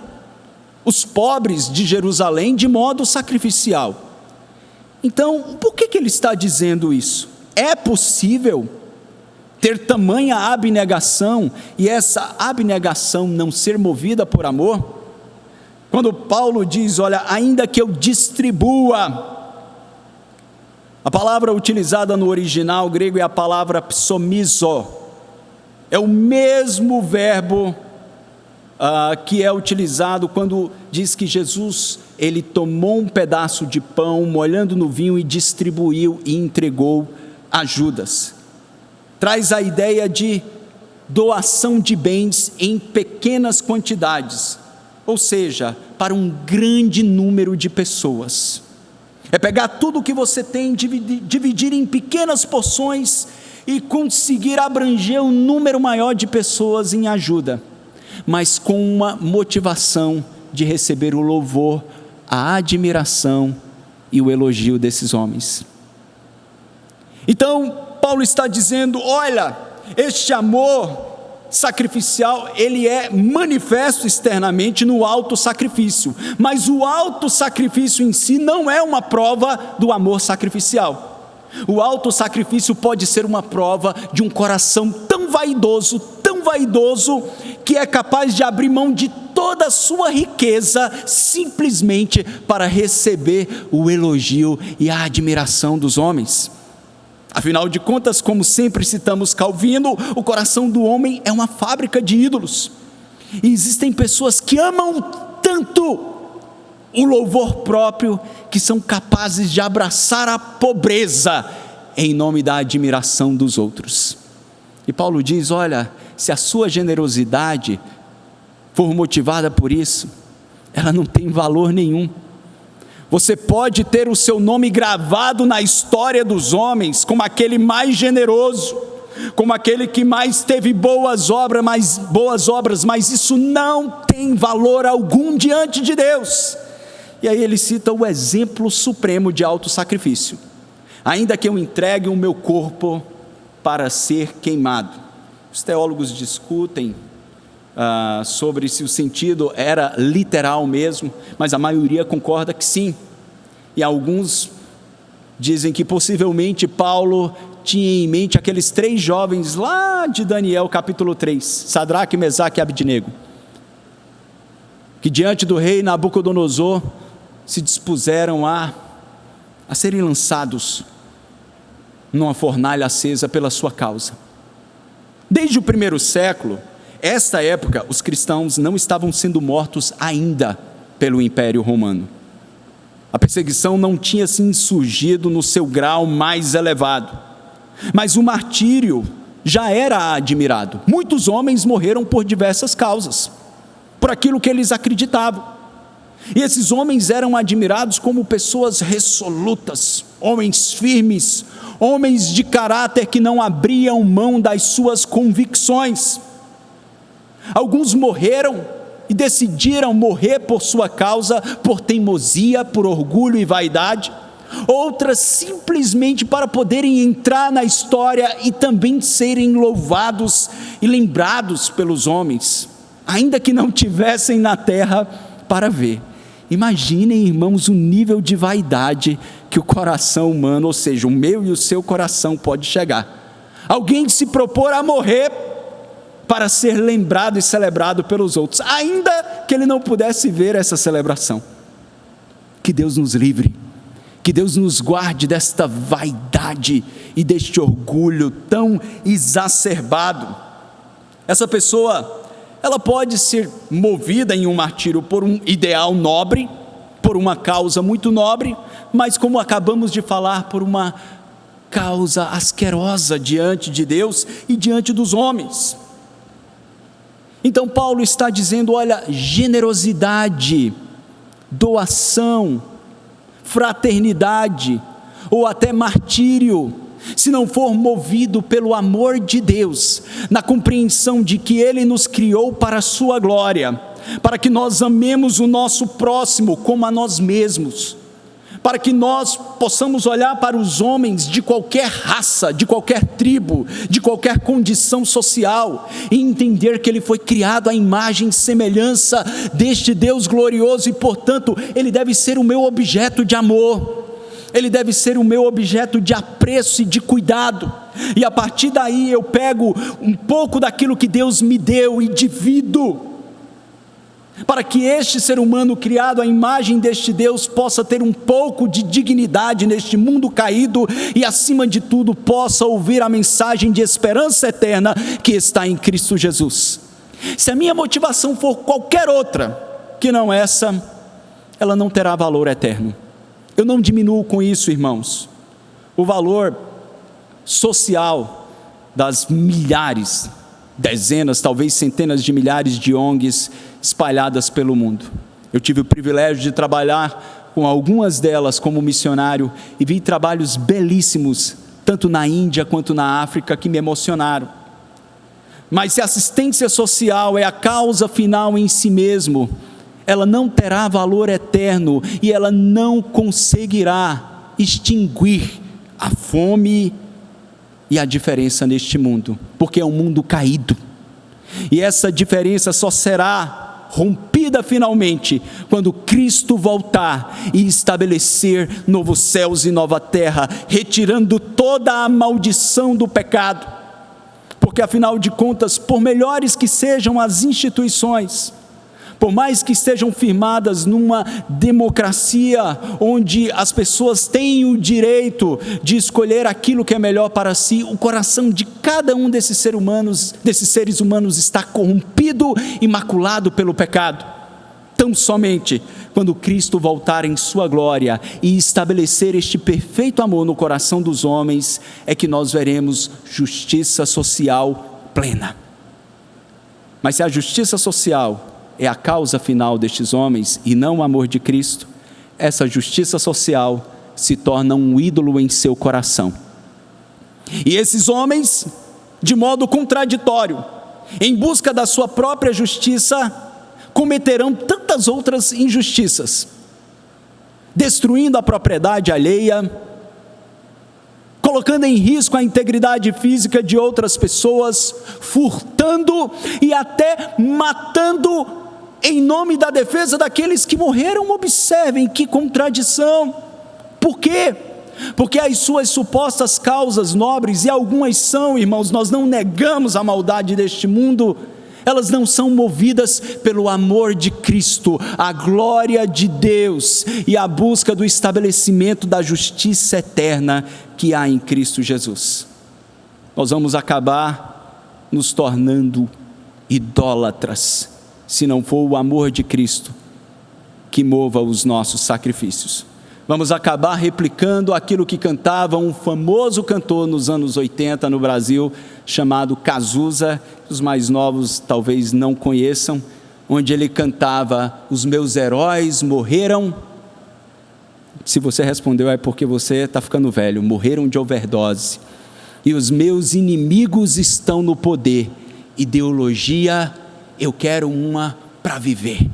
os pobres de Jerusalém de modo sacrificial. Então, por que ele está dizendo isso? É possível ter tamanha abnegação e essa abnegação não ser movida por amor? Quando Paulo diz: olha, ainda que eu distribua, a palavra utilizada no original grego é a palavra psomizo, é o mesmo verbo que é utilizado quando diz que Jesus, ele tomou um pedaço de pão, molhando no vinho, e distribuiu e entregou a Judas. Traz a ideia de doação de bens em pequenas quantidades, ou seja, para um grande número de pessoas. É pegar tudo o que você tem, dividir em pequenas porções e conseguir abranger um número maior de pessoas em ajuda, mas com uma motivação de receber o louvor, a admiração e o elogio desses homens. Então, Paulo está dizendo: olha, este amor sacrificial, ele é manifesto externamente no auto-sacrifício, mas o auto-sacrifício em si não é uma prova do amor sacrificial. O auto-sacrifício pode ser uma prova de um coração tão vaidoso, que é capaz de abrir mão de toda a sua riqueza, simplesmente para receber o elogio e a admiração dos homens. Afinal de contas, como sempre citamos Calvino, o coração do homem é uma fábrica de ídolos. E existem pessoas que amam tanto o louvor próprio, que são capazes de abraçar a pobreza em nome da admiração dos outros. E Paulo diz: olha, se a sua generosidade for motivada por isso, ela não tem valor nenhum. Você pode ter o seu nome gravado na história dos homens como aquele mais generoso, como aquele que mais teve boas obras, mas isso não tem valor algum diante de Deus. E aí ele cita o exemplo supremo de autossacrifício: ainda que eu entregue o meu corpo para ser queimado. Os teólogos discutem sobre se o sentido era literal mesmo, mas a maioria concorda que sim. E alguns dizem que possivelmente Paulo tinha em mente aqueles 3 jovens lá de Daniel capítulo 3, Sadraque, Mesaque e Abidnego, que diante do rei Nabucodonosor se dispuseram a serem lançados numa fornalha acesa pela sua causa. Desde o primeiro século, esta época, os cristãos não estavam sendo mortos ainda pelo Império Romano. A perseguição não tinha se insurgido no seu grau mais elevado, mas o martírio já era admirado. Muitos homens morreram por diversas causas, por aquilo que eles acreditavam. E esses homens eram admirados como pessoas resolutas, homens firmes, homens de caráter que não abriam mão das suas convicções. Alguns morreram e decidiram morrer por sua causa, por teimosia, por orgulho e vaidade. Outras simplesmente para poderem entrar na história e também serem louvados e lembrados pelos homens, ainda que não tivessem na terra para ver. Imaginem, irmãos, o nível de vaidade que o coração humano, ou seja, o meu e o seu coração, pode chegar. Alguém se propor a morrer para ser lembrado e celebrado pelos outros, ainda que ele não pudesse ver essa celebração. Que Deus nos livre, que Deus nos guarde desta vaidade e deste orgulho tão exacerbado. Essa pessoa, ela pode ser movida em um martírio por um ideal nobre, por uma causa muito nobre, mas como acabamos de falar, por uma causa asquerosa diante de Deus e diante dos homens. Então Paulo está dizendo: olha, generosidade, doação, fraternidade ou até martírio, se não for movido pelo amor de Deus, na compreensão de que Ele nos criou para a sua glória, para que nós amemos o nosso próximo como a nós mesmos, para que nós possamos olhar para os homens de qualquer raça, de qualquer tribo, de qualquer condição social, e entender que ele foi criado à imagem e semelhança deste Deus glorioso, e portanto ele deve ser o meu objeto de amor, ele deve ser o meu objeto de apreço e de cuidado. E a partir daí eu pego um pouco daquilo que Deus me deu e divido, para que este ser humano criado à imagem deste Deus possa ter um pouco de dignidade neste mundo caído e, acima de tudo, possa ouvir a mensagem de esperança eterna que está em Cristo Jesus. Se a minha motivação for qualquer outra que não essa, ela não terá valor eterno. Eu não diminuo com isso, irmãos, o valor social das milhares, dezenas, talvez centenas de milhares de ONGs espalhadas pelo mundo. Eu tive o privilégio de trabalhar com algumas delas como missionário e vi trabalhos belíssimos tanto na Índia quanto na África, que me emocionaram. Mas se a assistência social é a causa final em si mesmo, ela não terá valor eterno e ela não conseguirá extinguir a fome e a diferença neste mundo, porque é um mundo caído. E essa diferença só será rompida finalmente quando Cristo voltar e estabelecer novos céus e nova terra, retirando toda a maldição do pecado. Porque afinal de contas, por melhores que sejam as instituições, por mais que estejam firmadas numa democracia onde as pessoas têm o direito de escolher aquilo que é melhor para si, o coração de cada um desses seres humanos está corrompido e maculado pelo pecado. Tão somente quando Cristo voltar em sua glória e estabelecer este perfeito amor no coração dos homens, é que nós veremos justiça social plena. Mas se a justiça social é a causa final destes homens e não o amor de Cristo, essa justiça social se torna um ídolo em seu coração. E esses homens, de modo contraditório, em busca da sua própria justiça, cometerão tantas outras injustiças, destruindo a propriedade alheia, colocando em risco a integridade física de outras pessoas, furtando e até matando em nome da defesa daqueles que morreram. Observem que contradição. Por quê? Porque as suas supostas causas nobres, e algumas são, irmãos, nós não negamos a maldade deste mundo, elas não são movidas pelo amor de Cristo, a glória de Deus e a busca do estabelecimento da justiça eterna que há em Cristo Jesus. Nós vamos acabar nos tornando idólatras, se não for o amor de Cristo que mova os nossos sacrifícios. Vamos acabar replicando aquilo que cantava um famoso cantor nos anos 80 no Brasil, chamado Cazuza, os mais novos talvez não conheçam, onde ele cantava: os meus heróis morreram. Se você respondeu, é porque você está ficando velho. Morreram de overdose. E os meus inimigos estão no poder. Ideologia, eu quero uma para viver.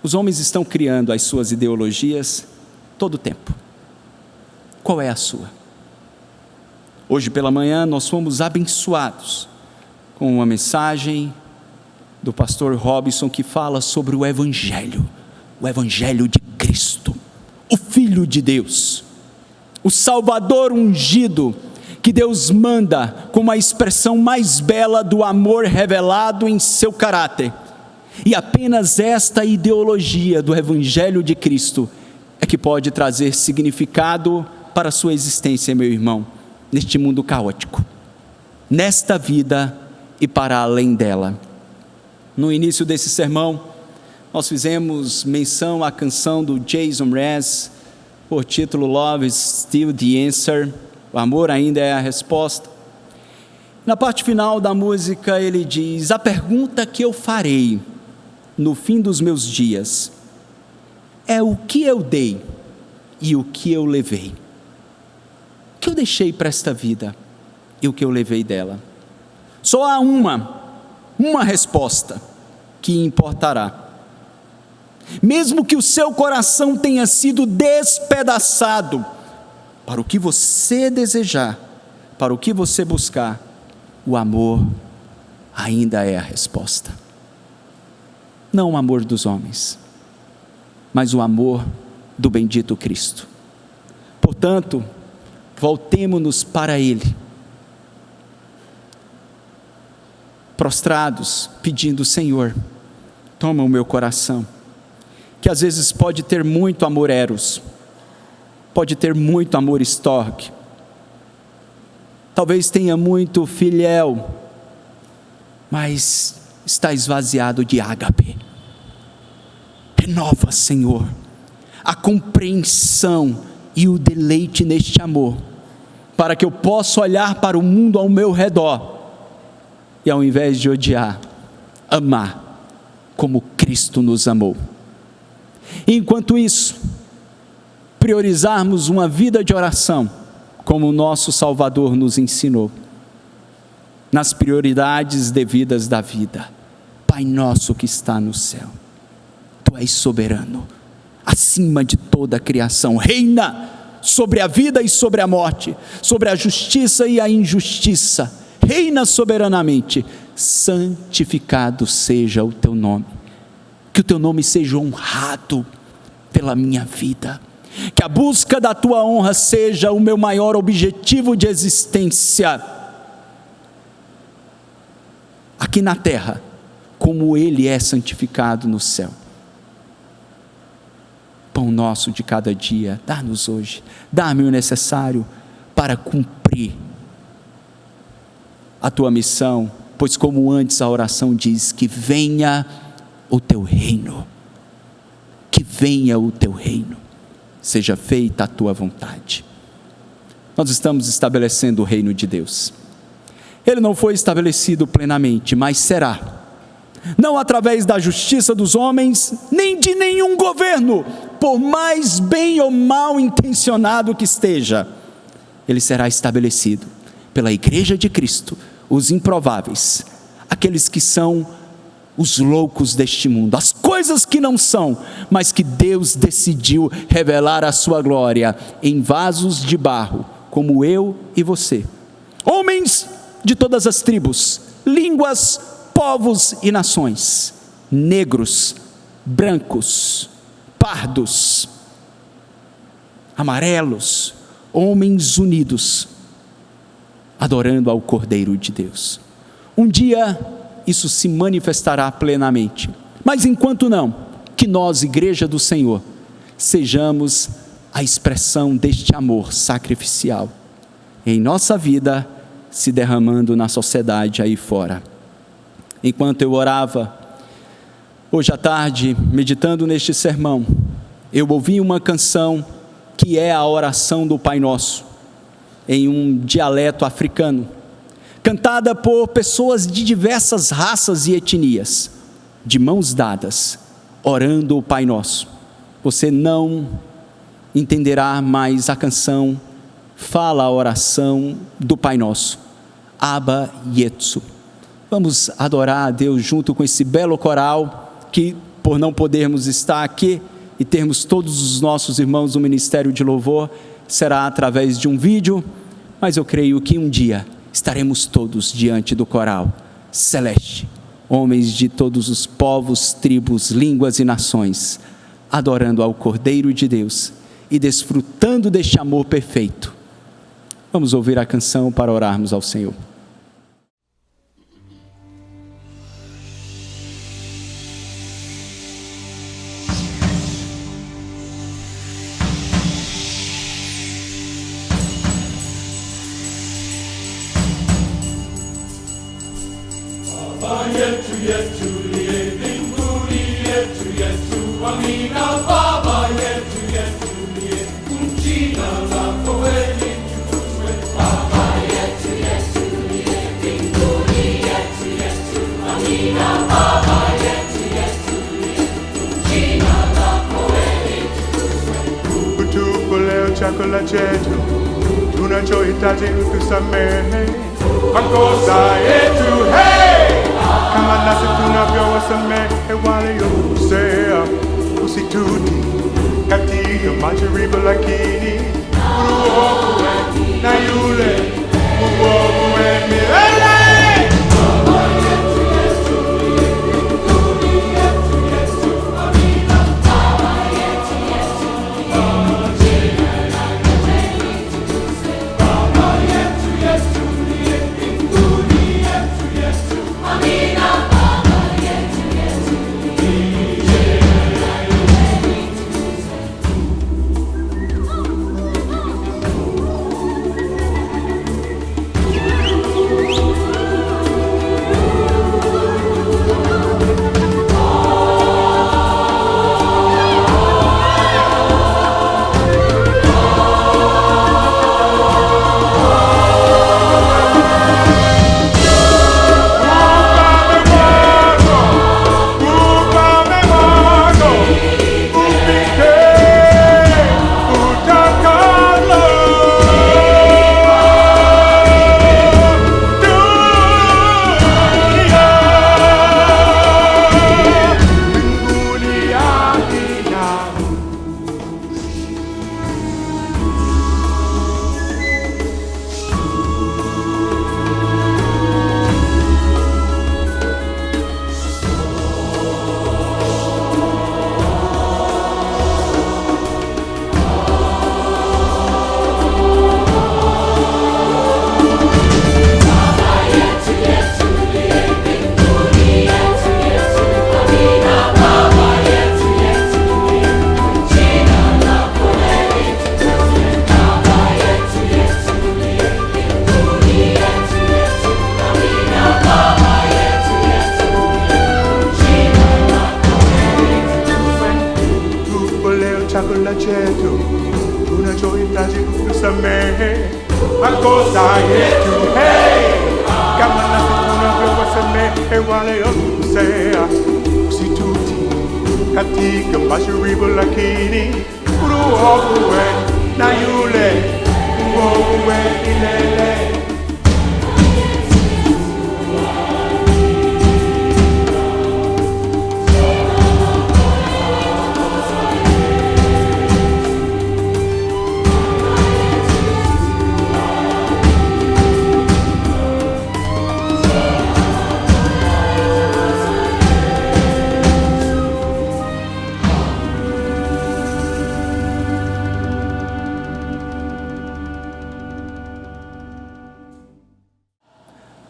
Os homens estão criando as suas ideologias todo o tempo. Qual é a sua? Hoje pela manhã nós fomos abençoados com uma mensagem do pastor Robson que fala sobre o Evangelho de Cristo, o Filho de Deus, o Salvador ungido, que Deus manda como a expressão mais bela do amor revelado em seu caráter. E apenas esta ideologia do Evangelho de Cristo é que pode trazer significado para a sua existência, meu irmão, neste mundo caótico, nesta vida e para além dela. No início desse sermão, nós fizemos menção à canção do Jason Mraz, por título Love is Still the Answer, o amor ainda é a resposta. Na parte final da música ele diz: a pergunta que eu farei no fim dos meus dias é o que eu dei e o que eu levei. O que eu deixei para esta vida e o que eu levei dela? Só há uma resposta que importará. Mesmo que o seu coração tenha sido despedaçado, para o que você desejar, para o que você buscar, o amor ainda é a resposta. Não o amor dos homens, mas o amor do bendito Cristo. Portanto, voltemo-nos para Ele, prostrados, pedindo: Senhor, toma o meu coração, que às vezes pode ter muito amor eros, pode ter muito amor storge, talvez tenha muito filial, mas está esvaziado de ágape. Renova, Senhor, a compreensão e o deleite neste amor, para que eu possa olhar para o mundo ao meu redor e, ao invés de odiar, amar como Cristo nos amou. Enquanto isso, priorizarmos uma vida de oração, como o nosso Salvador nos ensinou, nas prioridades devidas da vida. Pai nosso que está no céu, Tu és soberano, acima de toda a criação, reina sobre a vida e sobre a morte, sobre a justiça e a injustiça, reina soberanamente. Santificado seja o Teu nome, que o Teu nome seja honrado pela minha vida, que a busca da Tua honra seja o meu maior objetivo de existência, aqui na terra, como Ele é santificado no céu. Pão nosso de cada dia, dá-nos hoje, dá-me o necessário para cumprir a Tua missão, pois como antes a oração diz, que venha o Teu reino, que venha o Teu reino, seja feita a Tua vontade. Nós estamos estabelecendo o reino de Deus. Ele não foi estabelecido plenamente, mas será, não através da justiça dos homens, nem de nenhum governo, por mais bem ou mal intencionado que esteja. Ele será estabelecido pela igreja de Cristo, os improváveis, aqueles que são os loucos deste mundo, as coisas que não são, mas que Deus decidiu revelar a sua glória em vasos de barro, como eu e você, homens de todas as tribos, línguas, povos e nações, negros, brancos, pardos, amarelos, homens unidos, adorando ao Cordeiro de Deus. Um dia isso se manifestará plenamente, mas enquanto não, que nós, igreja do Senhor, sejamos a expressão deste amor sacrificial em nossa vida, se derramando na sociedade aí fora. Enquanto eu orava, hoje à tarde, meditando neste sermão, eu ouvi uma canção que é a oração do Pai Nosso, em um dialeto africano, cantada por pessoas de diversas raças e etnias, de mãos dadas, orando o Pai Nosso. Você não entenderá, mas a canção fala a oração do Pai Nosso, Abba Yetsu. Vamos adorar a Deus junto com esse belo coral, que por não podermos estar aqui e termos todos os nossos irmãos do Ministério de Louvor, será através de um vídeo, mas eu creio que um dia estaremos todos diante do coral celeste, homens de todos os povos, tribos, línguas e nações, adorando ao Cordeiro de Deus e desfrutando deste amor perfeito. Vamos ouvir a canção para orarmos ao Senhor. Chakula chetu tunachohitaji utusamehe makosa yetu, hey! Kama nasi tunavyowasamehe waliokosea, usitutie katika majaribu, lakini utuokoe na yule mwovu milele.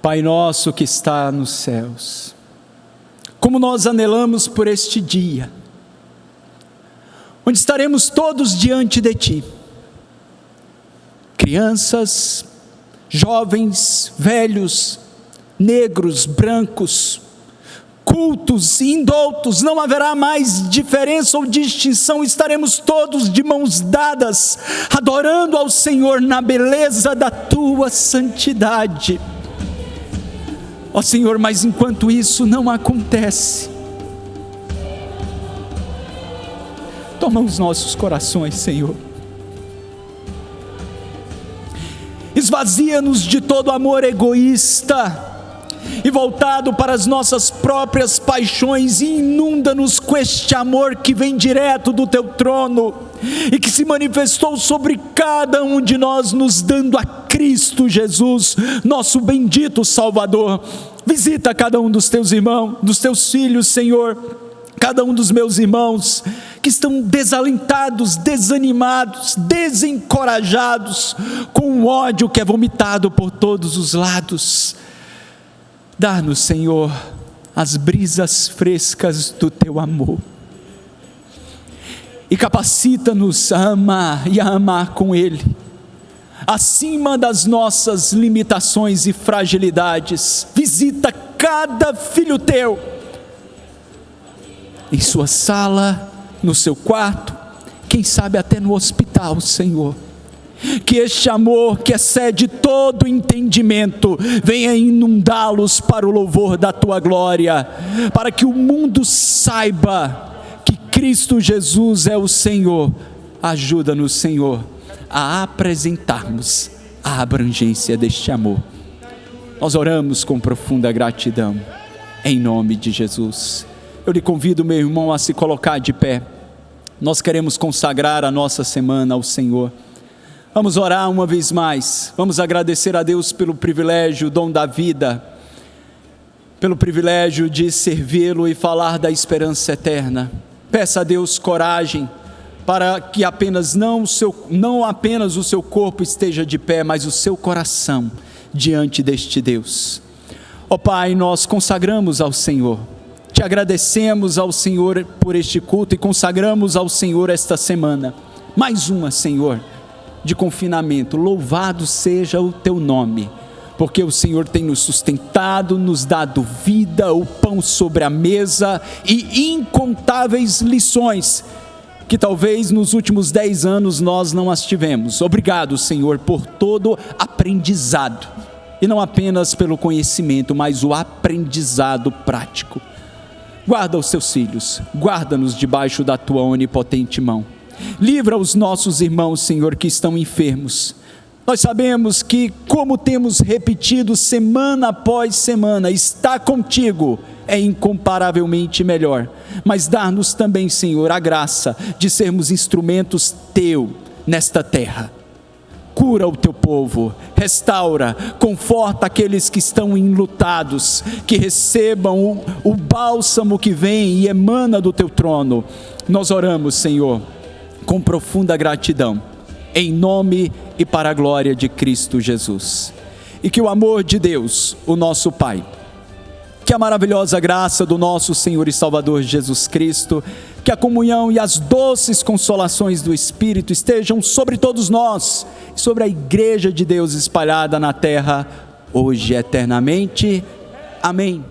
Pai nosso que está nos céus, como nós anelamos por este dia, onde estaremos todos diante de Ti, crianças, jovens, velhos, negros, brancos, cultos, indoutos, não haverá mais diferença ou distinção, estaremos todos de mãos dadas, adorando ao Senhor na beleza da Tua santidade. Ó Senhor, mas enquanto isso não acontece, toma os nossos corações, Senhor, esvazia-nos de todo amor egoísta e voltado para as nossas próprias paixões, e inunda-nos com este amor que vem direto do Teu trono e que se manifestou sobre cada um de nós, nos dando a Cristo Jesus, nosso bendito Salvador. Visita cada um dos Teus irmãos, dos Teus filhos, Senhor, cada um dos meus irmãos que estão desalentados, desanimados, desencorajados, com o ódio que é vomitado por todos os lados. Dá-nos, Senhor, as brisas frescas do Teu amor, e capacita-nos a amar e a amar com Ele, acima das nossas limitações e fragilidades. Visita cada filho Teu, em sua sala, no seu quarto, quem sabe até no hospital, Senhor. Que este amor que excede todo entendimento venha inundá-los para o louvor da Tua glória, para que o mundo saiba que Cristo Jesus é o Senhor. Ajuda-nos, Senhor, a apresentarmos a abrangência deste amor. Nós oramos com profunda gratidão, em nome de Jesus. Eu lhe convido, meu irmão, a se colocar de pé. Nós queremos consagrar a nossa semana ao Senhor. Vamos orar uma vez mais, vamos agradecer a Deus pelo privilégio, o dom da vida, pelo privilégio de servi-lo e falar da esperança eterna. Peça a Deus coragem, para que não apenas o seu corpo esteja de pé, mas o seu coração diante deste Deus. Ó Pai, nós consagramos ao Senhor, te agradecemos ao Senhor por este culto e consagramos ao Senhor esta semana, mais uma, Senhor, de confinamento. Louvado seja o Teu nome, porque o Senhor tem nos sustentado, nos dado vida, o pão sobre a mesa e incontáveis lições que talvez nos últimos 10 anos nós não as tivemos. Obrigado, Senhor, por todo aprendizado, e não apenas pelo conhecimento, mas o aprendizado prático. Guarda os Teus filhos, guarda-nos debaixo da Tua onipotente mão. Livra os nossos irmãos, Senhor, que estão enfermos. Nós sabemos que, como temos repetido semana após semana, estar contigo é incomparavelmente melhor. Mas dá-nos também, Senhor, a graça de sermos instrumentos Teu nesta terra. Cura o Teu povo, restaura, conforta aqueles que estão enlutados, que recebam o bálsamo que vem e emana do Teu trono. Nós oramos, Senhor, com profunda gratidão, em nome e para a glória de Cristo Jesus. E que o amor de Deus, o nosso Pai, que a maravilhosa graça do nosso Senhor e Salvador Jesus Cristo, que a comunhão e as doces consolações do Espírito estejam sobre todos nós, e sobre a igreja de Deus espalhada na terra, hoje e eternamente. Amém.